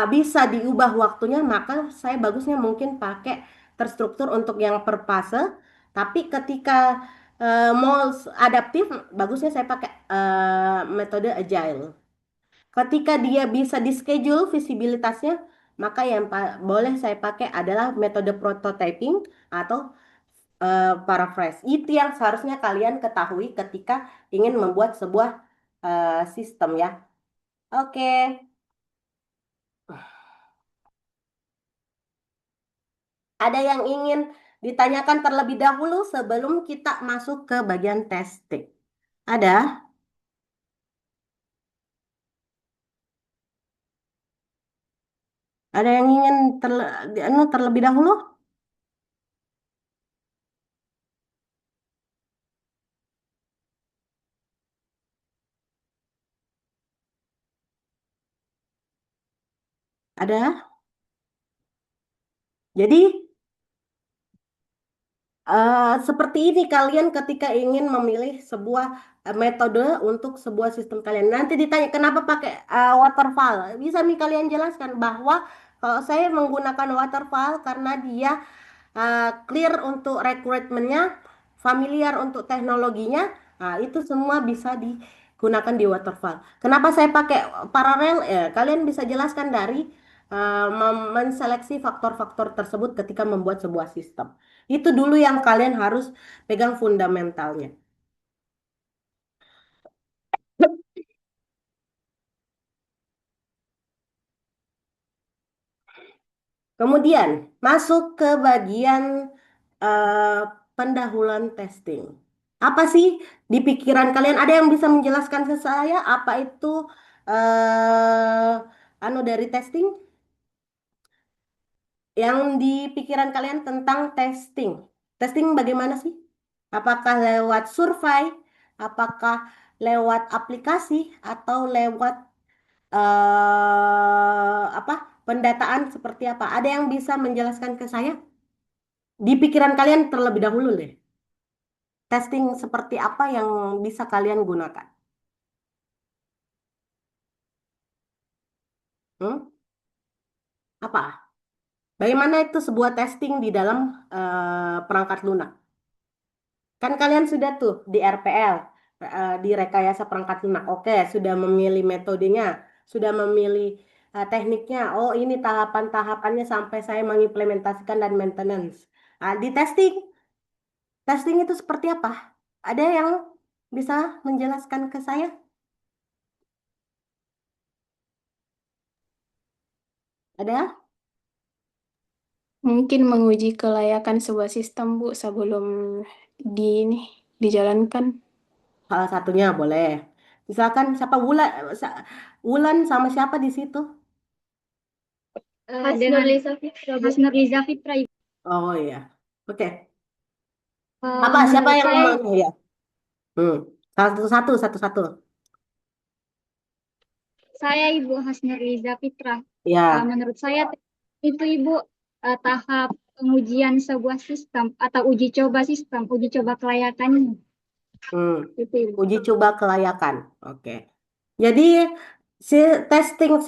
bisa diubah waktunya, maka saya bagusnya mungkin pakai terstruktur untuk yang per fase. Tapi ketika mau adaptif, bagusnya saya pakai metode agile. Ketika dia bisa di schedule visibilitasnya, maka yang boleh saya pakai adalah metode prototyping atau paraphrase. Itu yang seharusnya kalian ketahui ketika ingin membuat sebuah sistem ya. Oke. Ada yang ingin ditanyakan terlebih dahulu sebelum kita masuk ke bagian testing? Ada? Ada yang ingin terlebih dahulu? Ada? Jadi seperti ini kalian ketika ingin memilih sebuah metode untuk sebuah sistem kalian. Nanti ditanya kenapa pakai waterfall. Bisa nih kalian jelaskan bahwa Kalau saya menggunakan waterfall karena dia clear untuk rekrutmennya, familiar untuk teknologinya, nah itu semua bisa digunakan di waterfall. Kenapa saya pakai paralel? Kalian bisa jelaskan dari menseleksi faktor-faktor tersebut ketika membuat sebuah sistem. Itu dulu yang kalian harus pegang fundamentalnya. Kemudian masuk ke bagian eh, pendahuluan testing. Apa sih di pikiran kalian? Ada yang bisa menjelaskan ke saya apa itu dari testing? Yang di pikiran kalian tentang testing. Testing bagaimana sih? Apakah lewat survei? Apakah lewat aplikasi atau lewat apa? Pendataan seperti apa? Ada yang bisa menjelaskan ke saya? Di pikiran kalian terlebih dahulu deh. Testing seperti apa yang bisa kalian gunakan? Hmm? Apa? Bagaimana itu sebuah testing di dalam perangkat lunak? Kan kalian sudah tuh di RPL, di rekayasa perangkat lunak. Oke, sudah memilih metodenya, sudah memilih tekniknya. Oh, ini tahapan-tahapannya sampai saya mengimplementasikan dan maintenance. Di testing, testing itu seperti apa? Ada yang bisa menjelaskan ke saya? Ada? Mungkin menguji kelayakan sebuah sistem, Bu, sebelum di ini dijalankan. Salah satunya boleh. Misalkan siapa Wulan, Wulan sama siapa di situ? Hasnur Liza Fitra, Bu. Hasnur Liza Fitra, Ibu. Oh iya. Oke. Apa siapa Menurut yang saya, ya? Hmm. Satu-satu, satu-satu. Ibu Hasnur Liza Fitra. Ya. Menurut saya itu Ibu tahap pengujian sebuah sistem atau uji coba kelayakannya. Hmm. Itu Ibu. Uji coba kelayakan. Oke. Jadi si testing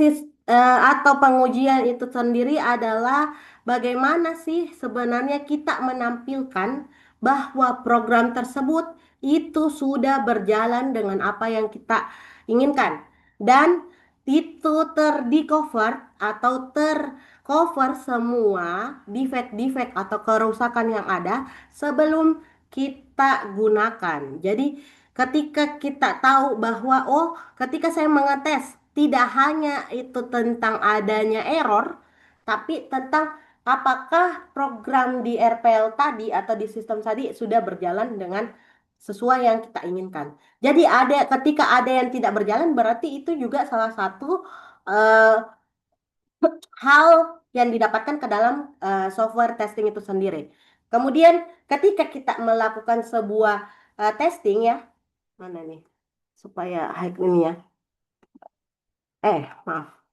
atau pengujian itu sendiri adalah bagaimana sih sebenarnya kita menampilkan bahwa program tersebut itu sudah berjalan dengan apa yang kita inginkan dan itu terdi-cover atau tercover semua defect-defect atau kerusakan yang ada sebelum kita gunakan. Jadi ketika kita tahu bahwa oh ketika saya mengetes tidak hanya itu tentang adanya error, tapi tentang apakah program di RPL tadi atau di sistem tadi sudah berjalan dengan sesuai yang kita inginkan. Jadi ketika ada yang tidak berjalan berarti itu juga salah satu eh, hal yang didapatkan ke dalam software testing itu sendiri. Kemudian ketika kita melakukan sebuah testing ya, mana nih? Supaya high ini ya. Maaf.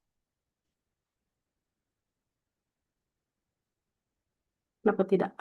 Kenapa tidak?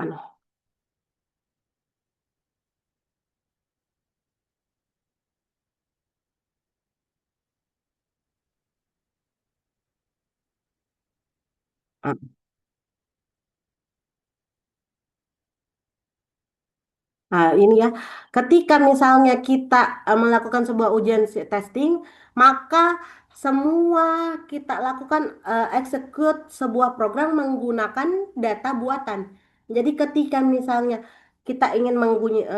Nah, ini ya, ketika misalnya kita melakukan sebuah ujian testing, maka semua kita lakukan execute sebuah program menggunakan data buatan. Jadi ketika misalnya kita ingin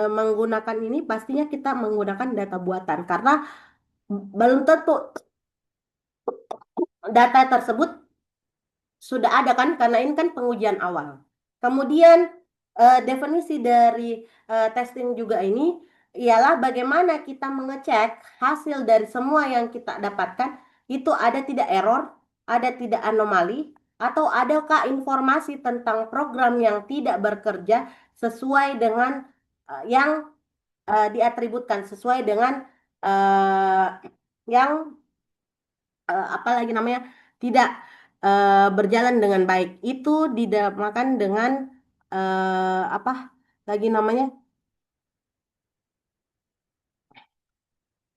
menggunakan ini, pastinya kita menggunakan data buatan karena belum tentu data tersebut sudah ada kan karena ini kan pengujian awal. Kemudian definisi dari testing juga ini ialah bagaimana kita mengecek hasil dari semua yang kita dapatkan itu ada tidak error, ada tidak anomali, atau adakah informasi tentang program yang tidak bekerja sesuai dengan yang diatributkan sesuai dengan eh, yang apa lagi namanya tidak berjalan dengan baik itu dinamakan dengan apa lagi namanya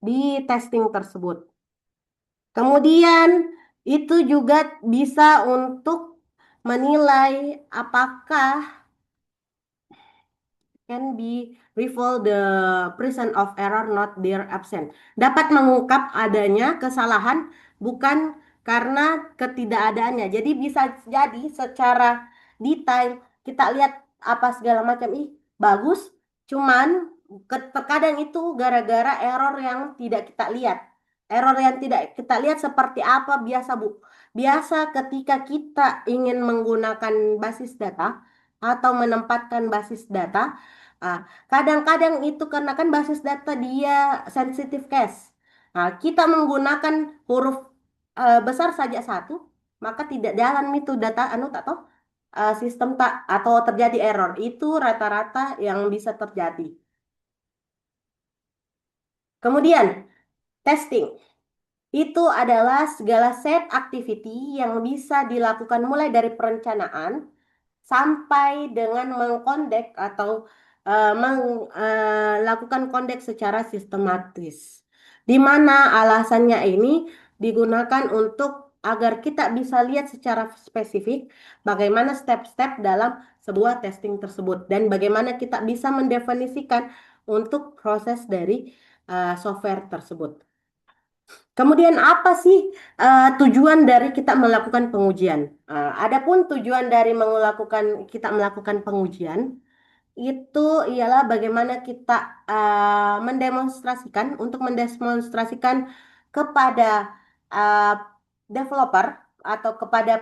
di testing tersebut. Kemudian Itu juga bisa untuk menilai apakah can be reveal the presence of error not their absent. Dapat mengungkap adanya kesalahan bukan karena ketidakadaannya. Jadi bisa jadi secara detail kita lihat apa segala macam bagus, cuman terkadang itu gara-gara error yang tidak kita lihat. Error yang tidak kita lihat seperti apa biasa, Bu? Biasa ketika kita ingin menggunakan basis data atau menempatkan basis data, kadang-kadang itu karena kan basis data dia sensitive case. Kita menggunakan huruf besar saja satu, maka tidak jalan itu data anu tak tahu sistem tak atau terjadi error. Itu rata-rata yang bisa terjadi. Kemudian testing itu adalah segala set activity yang bisa dilakukan mulai dari perencanaan sampai dengan mengkondek atau melakukan kondek secara sistematis. Di mana alasannya ini digunakan untuk agar kita bisa lihat secara spesifik bagaimana step-step dalam sebuah testing tersebut dan bagaimana kita bisa mendefinisikan untuk proses dari software tersebut. Kemudian apa sih tujuan dari kita melakukan pengujian? Adapun tujuan dari kita melakukan pengujian itu ialah bagaimana kita mendemonstrasikan kepada uh, developer atau kepada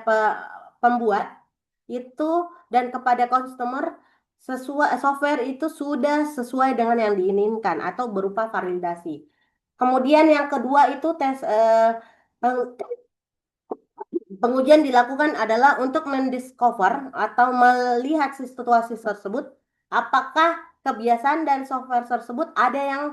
pembuat itu dan kepada customer sesuai software itu sudah sesuai dengan yang diinginkan atau berupa validasi. Kemudian yang kedua itu pengujian dilakukan adalah untuk mendiscover atau melihat situasi tersebut, apakah kebiasaan dan software tersebut ada yang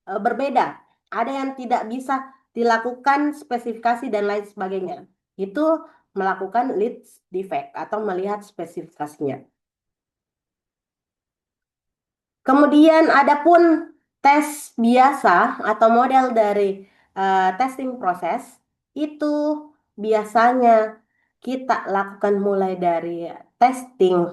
berbeda, ada yang tidak bisa dilakukan spesifikasi dan lain sebagainya. Itu melakukan lead defect atau melihat spesifikasinya. Kemudian adapun tes biasa atau model dari testing proses itu biasanya kita lakukan mulai dari testing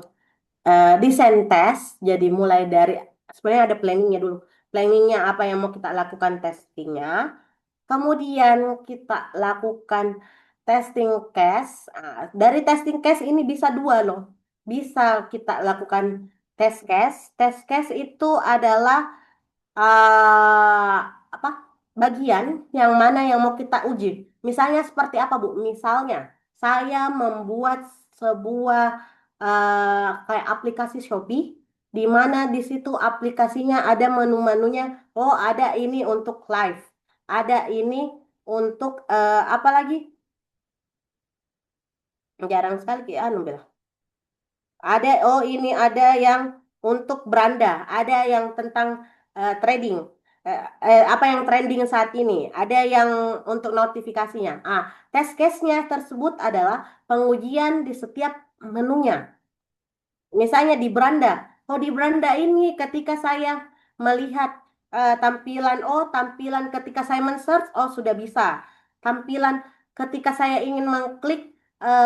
desain test. Jadi mulai dari sebenarnya ada planningnya dulu. Planningnya apa yang mau kita lakukan testingnya. Kemudian kita lakukan testing case. Dari testing case ini bisa dua loh. Bisa kita lakukan test case. Test case itu adalah apa bagian yang mana yang mau kita uji. Misalnya seperti apa, Bu? Misalnya saya membuat sebuah kayak aplikasi Shopee di mana di situ aplikasinya ada menu-menunya. Oh, ada ini untuk live. Ada ini untuk apa lagi? Jarang sekali anu bilang. Oh ini ada yang untuk beranda, ada yang tentang trading, apa yang trending saat ini, ada yang untuk notifikasinya. Test case-nya tersebut adalah pengujian di setiap menunya. Misalnya di beranda, di beranda ini ketika saya melihat tampilan ketika saya men-search, sudah bisa. Tampilan ketika saya ingin mengklik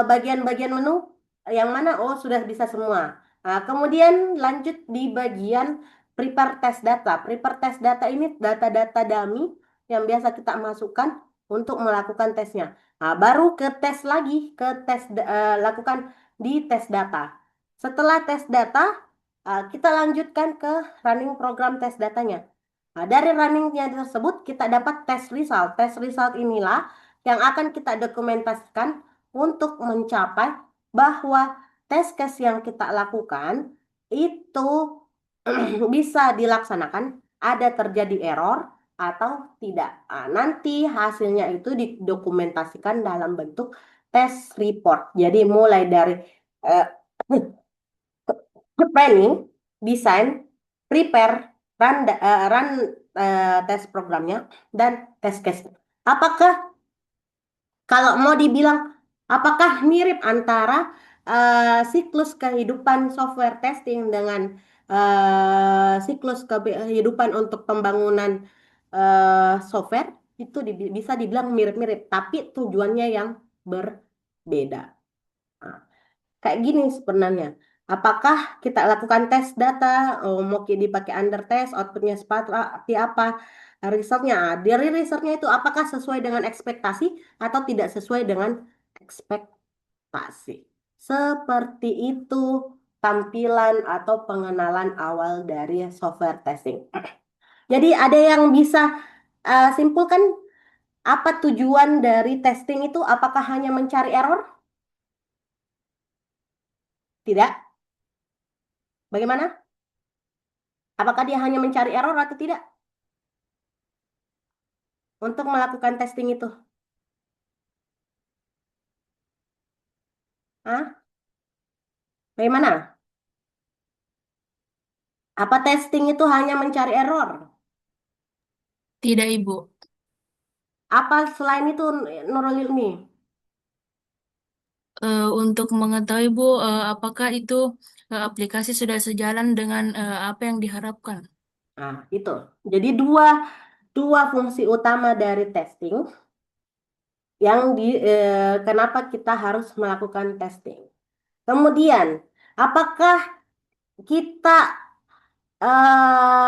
bagian-bagian menu, yang mana, sudah bisa semua. Kemudian lanjut di bagian prepare test data. Prepare test data ini data-data dummy yang biasa kita masukkan untuk melakukan tesnya. Baru ke tes lagi, lakukan di tes data. Setelah tes data, kita lanjutkan ke running program tes datanya. Dari runningnya tersebut, kita dapat test result. Test result inilah yang akan kita dokumentasikan untuk mencapai bahwa test case yang kita lakukan itu bisa dilaksanakan, ada terjadi error atau tidak. Nanti hasilnya itu didokumentasikan dalam bentuk test report. Jadi mulai dari planning, desain, prepare, run tes programnya, dan test case. Apakah kalau mau dibilang apakah mirip antara siklus kehidupan software testing dengan siklus kehidupan untuk pembangunan software itu bisa dibilang mirip-mirip, tapi tujuannya yang berbeda. Nah, kayak gini sebenarnya. Apakah kita lakukan tes data, mau dipakai under test, outputnya seperti apa, resultnya. Dari resultnya itu apakah sesuai dengan ekspektasi atau tidak sesuai dengan ekspektasi. Seperti itu tampilan atau pengenalan awal dari software testing. Jadi ada yang bisa simpulkan apa tujuan dari testing itu? Apakah hanya mencari error? Tidak. Bagaimana? Apakah dia hanya mencari error atau tidak? Untuk melakukan testing itu. Hah? Bagaimana? Apa testing itu hanya mencari error? Tidak, Ibu. Apa selain itu, Nurul Ilmi? Untuk mengetahui, Bu, apakah itu aplikasi sudah sejalan dengan apa yang diharapkan? Nah, itu. Jadi dua fungsi utama dari testing yang kenapa kita harus melakukan testing. Kemudian, apakah kita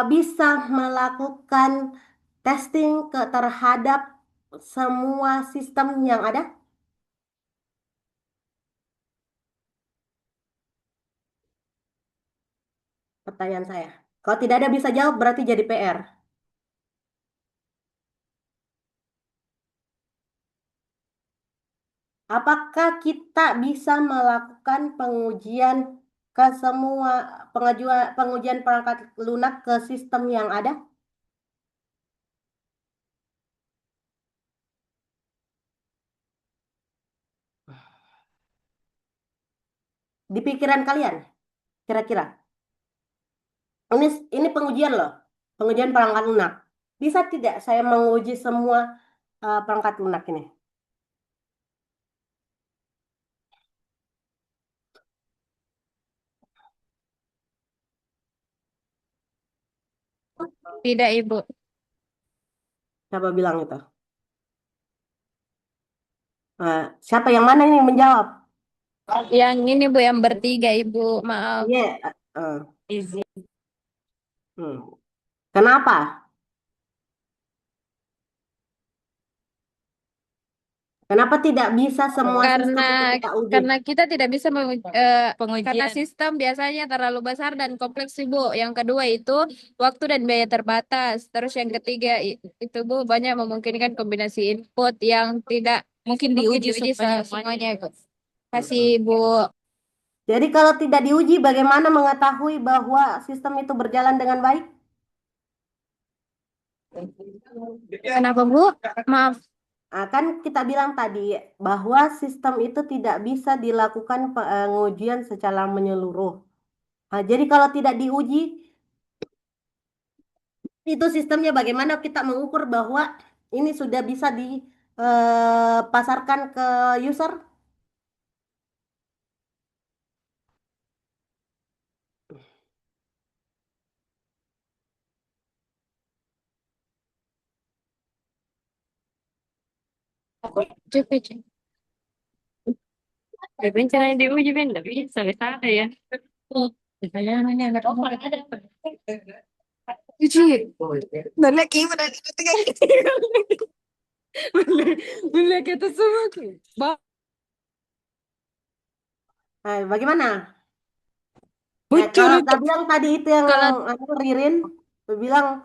bisa melakukan testing terhadap semua sistem yang ada? Pertanyaan saya. Kalau tidak ada bisa jawab berarti jadi PR. Apakah kita bisa melakukan pengujian ke semua pengujian perangkat lunak ke sistem yang ada? Di pikiran kalian, kira-kira. Ini pengujian loh, pengujian perangkat lunak. Bisa tidak saya menguji semua perangkat lunak ini? Tidak, Ibu. Siapa bilang itu? Siapa yang mana ini menjawab? Yang ini, Bu, yang bertiga, Ibu. Maaf. Iya. Izin. Kenapa? Kenapa tidak bisa semua sistem itu kita uji? Karena kita tidak bisa karena sistem biasanya terlalu besar dan kompleks, Ibu. Yang kedua itu waktu dan biaya terbatas. Terus yang ketiga itu, Bu, banyak memungkinkan kombinasi input yang tidak mungkin diuji semuanya, Ibu. Kasih, Bu. Jadi kalau tidak diuji, bagaimana mengetahui bahwa sistem itu berjalan dengan baik? Kenapa, Bu? Maaf. Kan kita bilang tadi bahwa sistem itu tidak bisa dilakukan pengujian secara menyeluruh. Jadi kalau tidak diuji, itu sistemnya bagaimana kita mengukur bahwa ini sudah bisa dipasarkan ke user? Cek. Caranya diuji, Ben, tapi bisa ada ya. Saya nanya nggak tahu ada. Uji. Nanya gimana? Beli kita semua. Bagaimana? Bocor Kalau itu. yang tadi itu yang Ririn bilang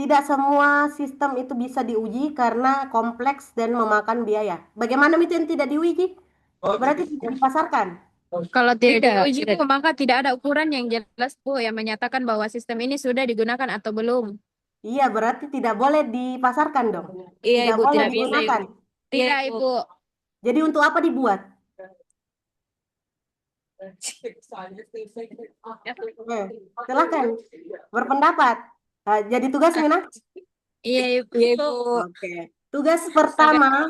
tidak semua sistem itu bisa diuji karena kompleks dan memakan biaya. Bagaimana itu yang tidak diuji? Berarti tidak dipasarkan. Kalau tidak diuji, Bu, maka tidak ada ukuran yang jelas, Bu, yang menyatakan bahwa sistem ini sudah digunakan atau belum. Iya, berarti tidak boleh dipasarkan dong. Iya, Tidak Ibu, boleh tidak bisa, digunakan. Ibu. Tidak, Ibu. Jadi untuk apa dibuat? Silahkan berpendapat. Jadi tugas Mina? Iya, Ibu. Oke. Tugas pertama,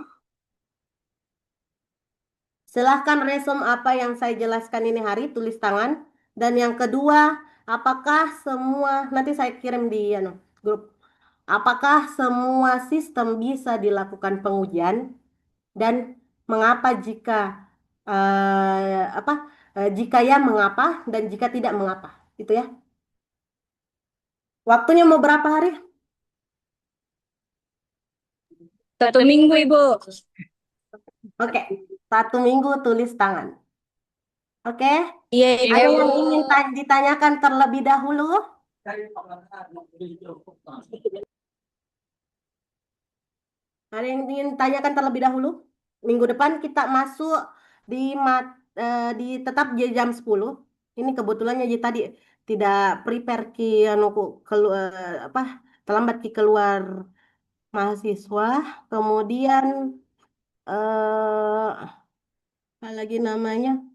silahkan resume apa yang saya jelaskan ini hari, tulis tangan. Dan yang kedua, apakah semua, nanti saya kirim di grup. Apakah semua sistem bisa dilakukan pengujian? Dan mengapa jika apa jika ya mengapa dan jika tidak mengapa. Itu ya. Waktunya mau berapa hari? 1 minggu, Ibu. Oke, 1 minggu tulis tangan. Oke, Iya, ada Ibu. yang ingin ditanyakan terlebih dahulu? Ada yang ingin ditanyakan terlebih dahulu? Minggu depan kita masuk di di tetap di jam 10. Ini kebetulannya jadi tadi tidak prepare ki anu apa terlambat ki keluar mahasiswa. Kemudian apa lagi namanya?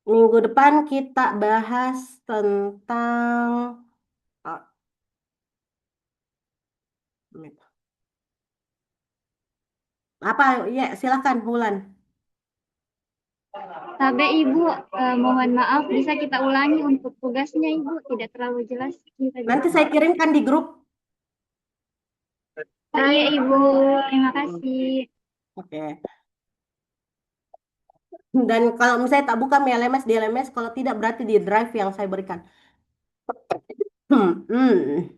Minggu depan kita bahas tentang ah, apa ya silakan Wulan. Tabe Ibu, mohon maaf bisa kita ulangi untuk tugasnya Ibu, tidak terlalu jelas. Nanti saya kirimkan di grup. Iya Ibu, terima kasih. Oke. Dan kalau misalnya tak buka Mi LMS di LMS, kalau tidak berarti di drive yang saya berikan. Hmm.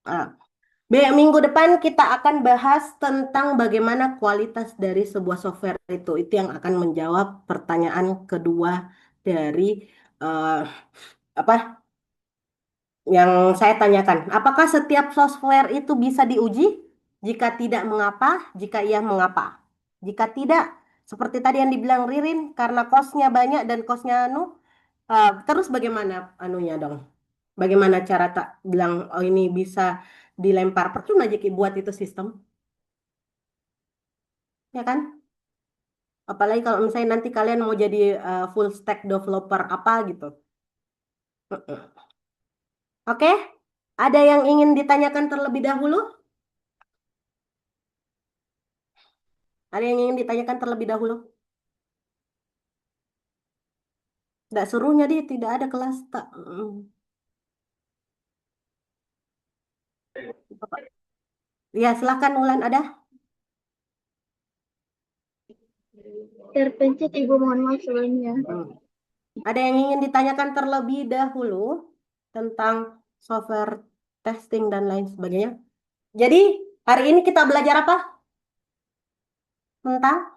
Ah. Minggu depan kita akan bahas tentang bagaimana kualitas dari sebuah software itu. Itu yang akan menjawab pertanyaan kedua dari eh, apa yang saya tanyakan. Apakah setiap software itu bisa diuji? Jika tidak, mengapa? Jika iya, mengapa? Jika tidak, seperti tadi yang dibilang Ririn, karena kosnya banyak dan kosnya terus bagaimana anunya dong? Bagaimana cara tak bilang oh ini bisa dilempar percuma aja Ki, buat itu sistem, ya kan? Apalagi kalau misalnya nanti kalian mau jadi full stack developer apa gitu. Oke, ada yang ingin ditanyakan terlebih dahulu? Ada yang ingin ditanyakan terlebih dahulu? Tidak suruhnya dia tidak ada kelas tak. Ya silakan Ulan ada. Terpencet Ibu, mohon maaf sebelumnya. Hmm. Ada yang ingin ditanyakan terlebih dahulu tentang software testing dan lain sebagainya. Jadi hari ini kita belajar apa? Tentang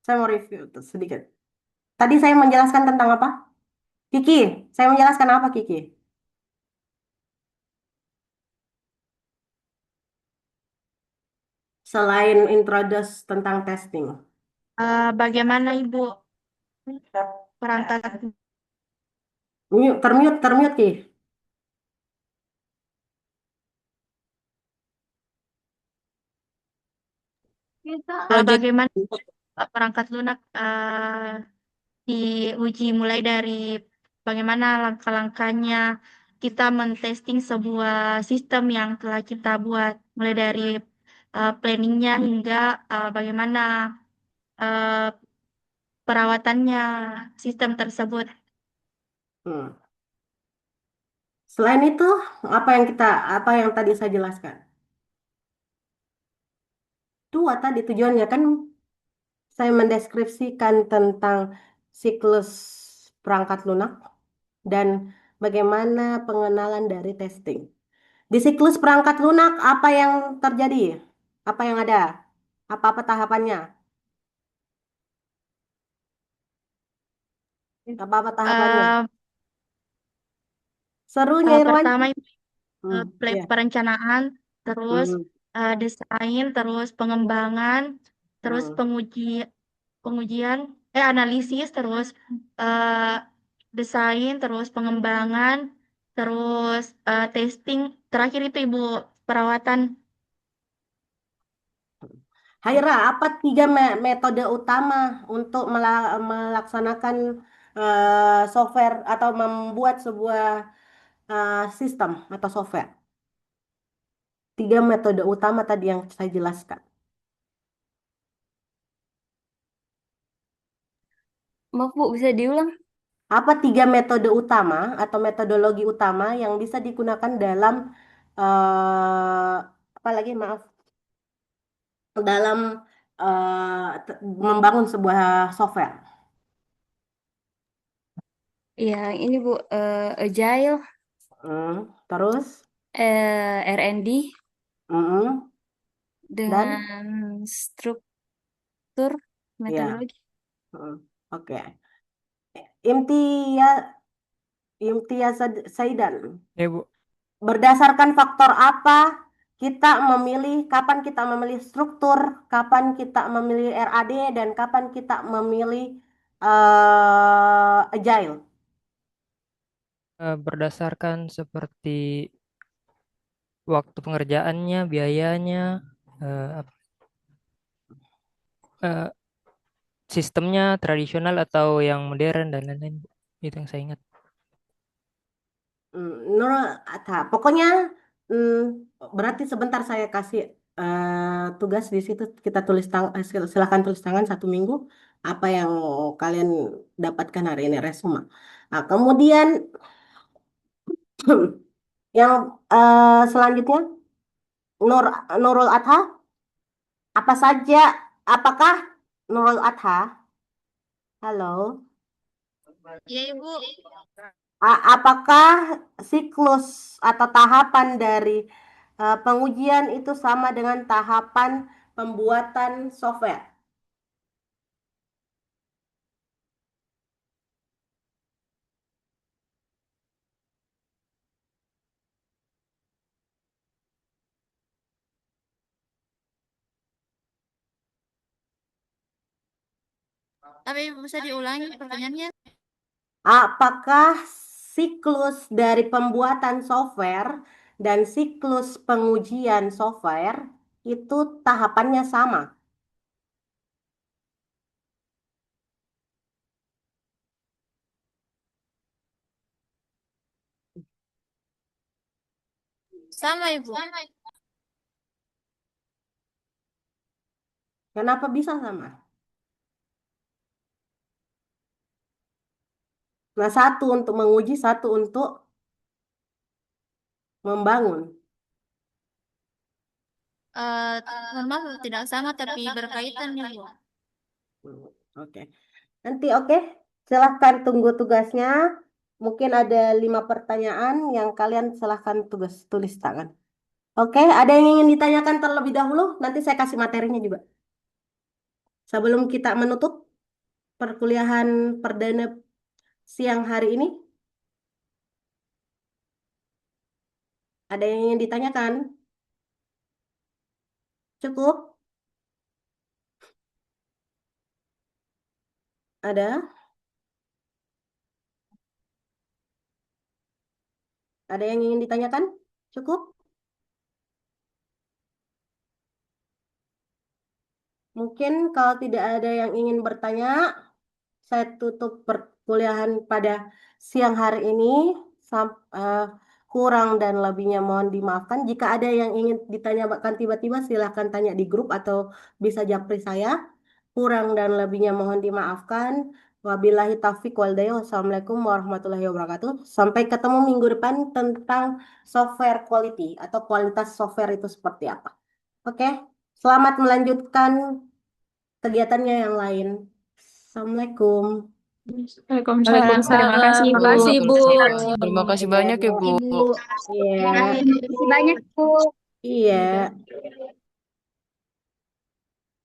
saya mau review tuh sedikit. Tadi saya menjelaskan tentang apa? Kiki, saya menjelaskan apa Kiki? Selain introduce tentang testing. Bagaimana Ibu perangkat Termute Ki. Project. bagaimana perangkat lunak diuji mulai dari bagaimana langkah-langkahnya kita mentesting sebuah sistem yang telah kita buat, mulai dari planningnya hingga bagaimana eh, perawatannya sistem tersebut. Hmm. Selain itu, apa yang tadi saya jelaskan? Dua tadi tujuannya kan saya mendeskripsikan tentang siklus perangkat lunak dan bagaimana pengenalan dari testing. Di siklus perangkat lunak, apa yang terjadi? Apa yang ada? Apa-apa tahapannya? Apa-apa tahapannya? Eh, Serunya Irwan? Pertama Ya. perencanaan, terus Hmm, desain, terus pengembangan, terus hmm. pengujian, analisis, terus eh, desain, terus pengembangan, terus testing, terakhir itu Ibu perawatan. Haira, apa 3 metode utama untuk melaksanakan software atau membuat sebuah sistem atau software? 3 metode utama tadi yang saya jelaskan. Maaf Bu, bisa diulang? Apa 3 metode utama atau metodologi utama yang bisa digunakan dalam apa lagi maaf dalam membangun sebuah software? Yang ini Bu, Agile, Terus, R&D, mm, dan dengan struktur ya, metodologi. oke. Imtia Imtiaz Saidan. Ya Bu, Berdasarkan faktor apa kapan kita memilih struktur, kapan kita memilih RAD, dan kapan kita memilih agile? Berdasarkan seperti waktu pengerjaannya, biayanya, eh, sistemnya tradisional atau yang modern dan lain-lain. Itu yang saya ingat. Nurul Atha. Pokoknya mm, berarti sebentar saya kasih tugas di situ, kita silakan tulis tangan 1 minggu apa yang kalian dapatkan hari ini, resume. Nah, kemudian yang selanjutnya, Nur Nurul Atha, apa saja apakah Nurul Atha, halo, Iya, Ibu. apakah siklus atau tahapan dari pengujian itu sama dengan tahapan pembuatan software? Tapi bisa diulangi pertanyaannya? Apakah siklus dari pembuatan software dan siklus pengujian software itu tahapannya sama? Sama, Ibu. Kenapa bisa sama? Nah, satu untuk menguji, satu untuk membangun. Mohon maaf, tidak sama tapi berkaitan, Ibu. Oke. Nanti oke, silahkan tunggu tugasnya. Mungkin ada 5 pertanyaan yang kalian silahkan tulis tangan. Oke, ada yang ingin ditanyakan terlebih dahulu? Nanti saya kasih materinya juga. Sebelum kita menutup perkuliahan perdana siang hari ini, ada yang ingin ditanyakan? Cukup? Ada? Ada yang ingin ditanyakan? Cukup? Mungkin kalau tidak ada yang ingin bertanya, saya tutup perkuliahan pada siang hari ini. Kurang dan lebihnya mohon dimaafkan. Jika ada yang ingin ditanyakan tiba-tiba, silahkan tanya di grup atau bisa japri saya. Kurang dan lebihnya mohon dimaafkan. Wabillahi taufiq wal hidayah. Wassalamualaikum warahmatullahi wabarakatuh. Sampai ketemu minggu depan tentang software quality atau kualitas software itu seperti apa. Oke, selamat melanjutkan kegiatannya yang lain. Assalamualaikum. Waalaikumsalam. Terima kasih, Ibu. Terima kasih, Bu. Terima kasih banyak ya, Bu. Ibu. Iya, Terima kasih banyak, Bu. iya.